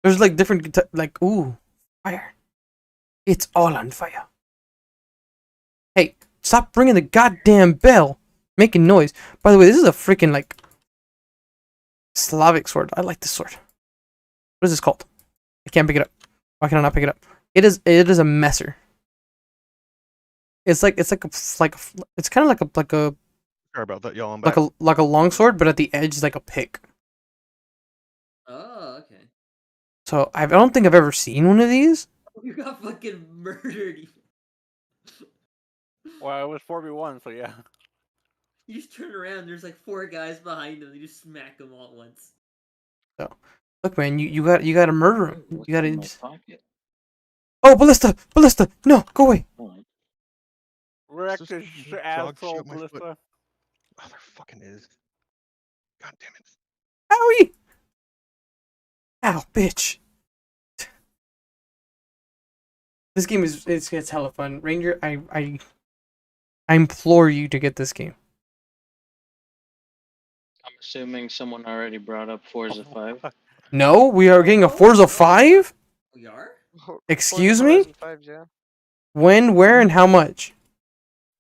There's like different, like, ooh, fire. It's all on fire. Hey, stop ringing the goddamn bell, making noise. By the way, this is a freaking like Slavic sword. I like this sword. What is this called? I can't pick it up. Why can I not pick it up? It is a messer. It's kind of like a Sorry about that, y'all. I'm back. like a long sword, but at the edge is like a pick. Oh, okay. So I don't think I've ever seen one of these. You got fucking murdered. Well, it was 4v1, so yeah. You just turn around. There's like 4 guys behind them. You just smack them all at once. So, look, man, you got to murder him. What's You got in to. my Just... pocket? Oh, ballista! No, go away. Hold on. Wreck This this is the dog asshole, shit my foot. Ballista. Oh, there fucking is. God damn it. Owie! Ow, bitch. This game it's hella fun. Ranger, I implore you to get this game. I'm assuming someone already brought up Forza 5. No, we are getting a Forza 5? We are? Excuse me? 5, yeah. When, where, and how much?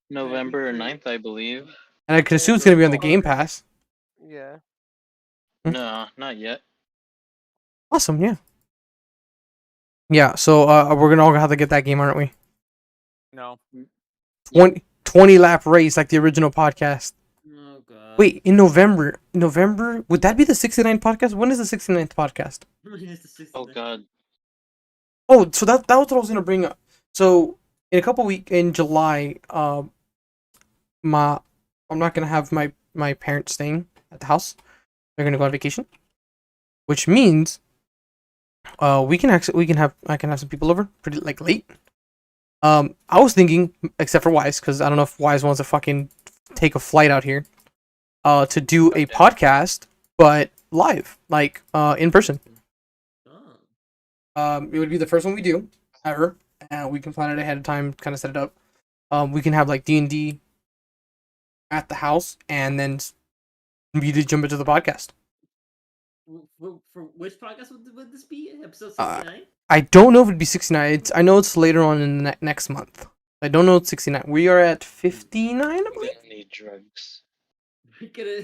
November 9th, I believe. And I could assume it's going to be on the Game Pass. Yeah. No, not yet. Awesome, yeah. Yeah, so we're gonna all have to get that game, aren't we? No. 20 lap race like the original podcast. Oh god. Wait, in November, would that be the 69th podcast? When is the 69th podcast? Oh god. Oh, so that was what I was gonna bring up. So in a couple weeks in July, I'm not gonna have my parents staying at the house. They're gonna go on vacation, which means I can have some people over pretty like late. I was thinking, except for Wise, because I don't know if Wise wants to fucking take a flight out here, to do a podcast, but live, like in person. It would be the first one we do ever, and we can plan it ahead of time, kind of set it up. We can have like D&D at the house, and then immediately jump into the podcast. For which podcast would this be? Episode 69? I don't know if it'd be 69. I know it's later on in the next month. I don't know it's 69. We are at 59, I We believe. don't need drugs. We're gonna.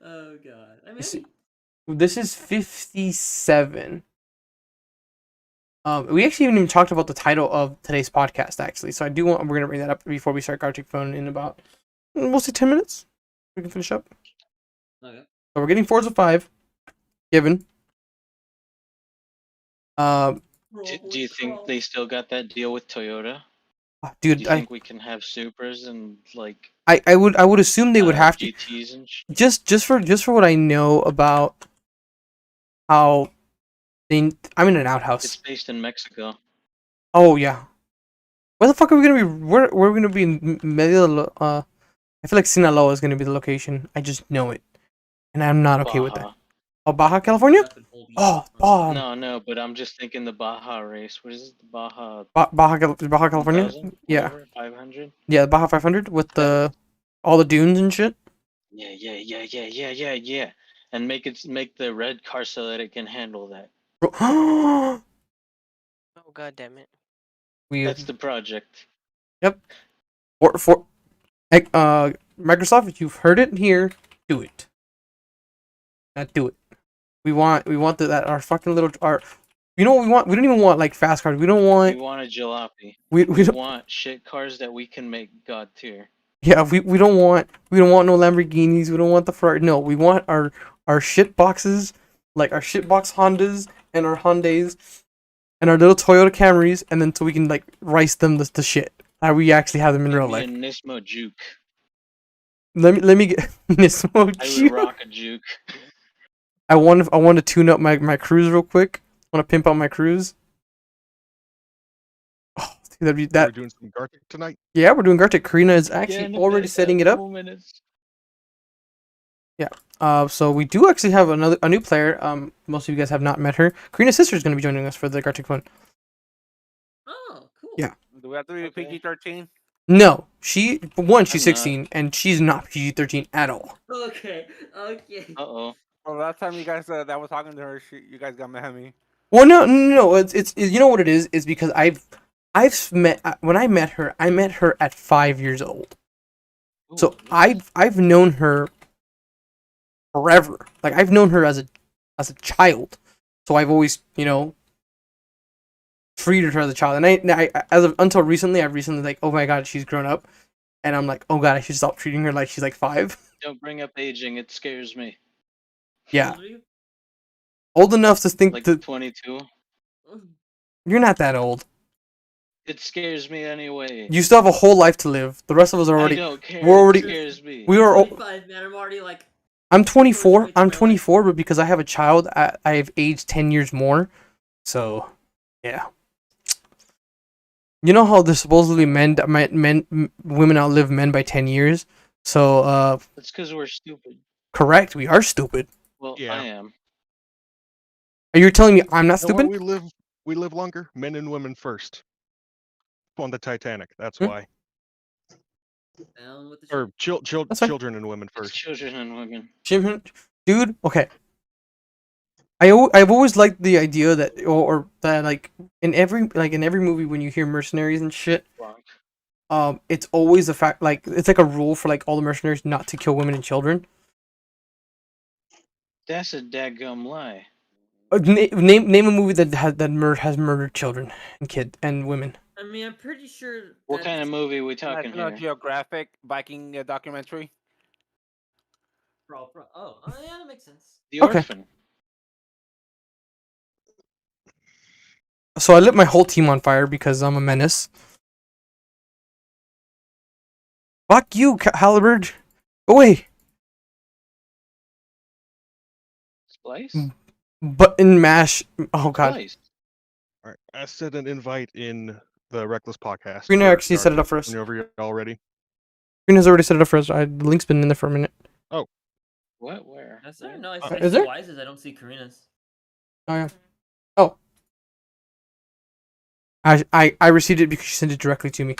Oh god. I mean, This is 57. We actually haven't even talked about the title of today's podcast, actually. So we're gonna bring that up before we start Gartic Phone in about, we'll say 10 minutes. We can finish up. okay. So we're getting Forza 5. Given. Do you think they still got that deal with Toyota? Dude, Do you think we can have Supras and like I would assume they would have to, GTs and just for what I know about how I'm in an It's outhouse. based in Mexico. Oh yeah. Where the fuck are we gonna be? Where are we gonna be in Medellin? I feel like Sinaloa is gonna be the location. I just know it, and I'm not okay with that. Baja. Oh, Baja California? Oh, Baja. No, but I'm just thinking the Baja race. What is it? The Baja Baja California? 1000? Yeah. Whatever, 500? Yeah, Baja 500 with all the dunes and shit. Yeah. and make the red car so that it can handle that. Bro, Oh god damn it. we That's the project. for Microsoft, if you've heard it here, do it. Do it. We want that our fucking little our. You know what we want? We don't even want like fast cars. We don't We want. want a jalopy. We We don't. want shit cars that we can make god tier. Yeah, we don't want no Lamborghinis. We don't want the Ferrari. No, we want our shit boxes, like our shit box Hondas and our Hyundais, and our little Toyota Camrys, and then so we can like rice them the shit. How we actually have them in Give real me life. a Nismo Juke. Let me get Nismo I would Juke. rock a Juke. I want to tune up my cruise real quick. I want to pimp out my cruise. Oh, dude, that'd be that. We're doing some Gartic tonight. Yeah, we're doing Gartic. Karina is Yeah, actually in a already bit, setting a it up. couple minutes. So we do actually have a new player. Most of you guys have not met her. Karina's sister is going to be joining us for the Gartic Fun. Oh, cool. Yeah. Do we have to be Okay. PG-13? No, she's I'm not. 16, and she's not PG-13 at all. Okay. Uh-oh. Well, last time you guys that was talking to her, you guys got mad at me. Well, no. It's you know what it is? It's because I've met when I met her at 5 years old. So Ooh, nice. I've known her forever. Like I've known her as a child. So I've always treated her as a child. And I until recently, I've recently like, oh my god, she's grown up, and I'm like, oh god, I should stop treating her like she's like 5. Don't bring up aging. It scares me. Yeah, old enough to think Like that 22. you're not that old. It scares me anyway. You still have a whole life to live. The rest of us are I already. don't care. we're already- It scares me. We are. 25, man. I'm already like. I'm 24. Which I'm way to my 24, but because I have a child, I've aged 10 years more. So, yeah. You know how there's supposedly women outlive men by 10 years. So, That's because we're stupid. correct. We are stupid. Well, Yeah. I am. Are you telling me I'm not You know why stupid? we live longer. Men and women first. On the Titanic. That's Hmm? why. Down with the Or shit. That's fine. children and women It's first. children and women. Dude. Okay. I've always liked the idea that or that like in every movie when you hear mercenaries and shit, Wrong. it's always the fact like it's like a rule for like all the mercenaries not to kill women and children. That's a dadgum lie. Name a movie that has murdered children and kids and women. I mean, I'm pretty sure. What kind of movie are we talking National here? Geographic Viking documentary. Oh, yeah, that makes sense. The Okay. Orphan. So I lit my whole team on fire because I'm a menace. Fuck you, Halberd. Go away. Splice? Button mash. Oh god. Splice. All right. I set an invite in the Reckless podcast. Green for actually set it Gartic up for us. whenever you're all ready. Green has already set it up for us. The link's been in there for a minute. What? Where? That's there. No, I Is see there? Wise's. I don't see Karina's. Oh yeah. Oh. I received it because she sent it directly to me.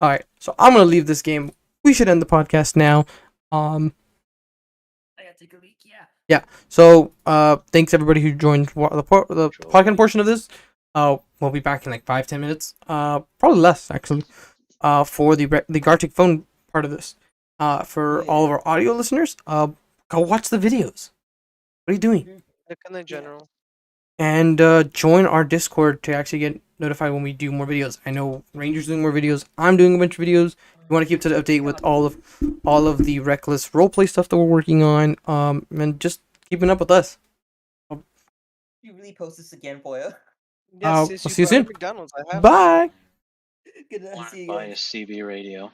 Alright, so I'm gonna leave this game. We should end the podcast now. I gotta take a leak. Yeah. So thanks everybody who joined the podcast portion of this. We'll be back in like 5-10 minutes. Probably less actually. For the Gartic phone part of this. For all of our audio listeners, go watch the videos. What are you doing? Look in the general. And join our Discord to actually get notified when we do more videos. I know Ranger's doing more videos. I'm doing a bunch of videos. You want to keep to the update with all of the Reckless roleplay stuff that we're working on. And just keeping up with us. You really post this again, Poya? I'll see you soon. McDonald's. I have. Bye. Good to Want see to you buy a guys. CB radio.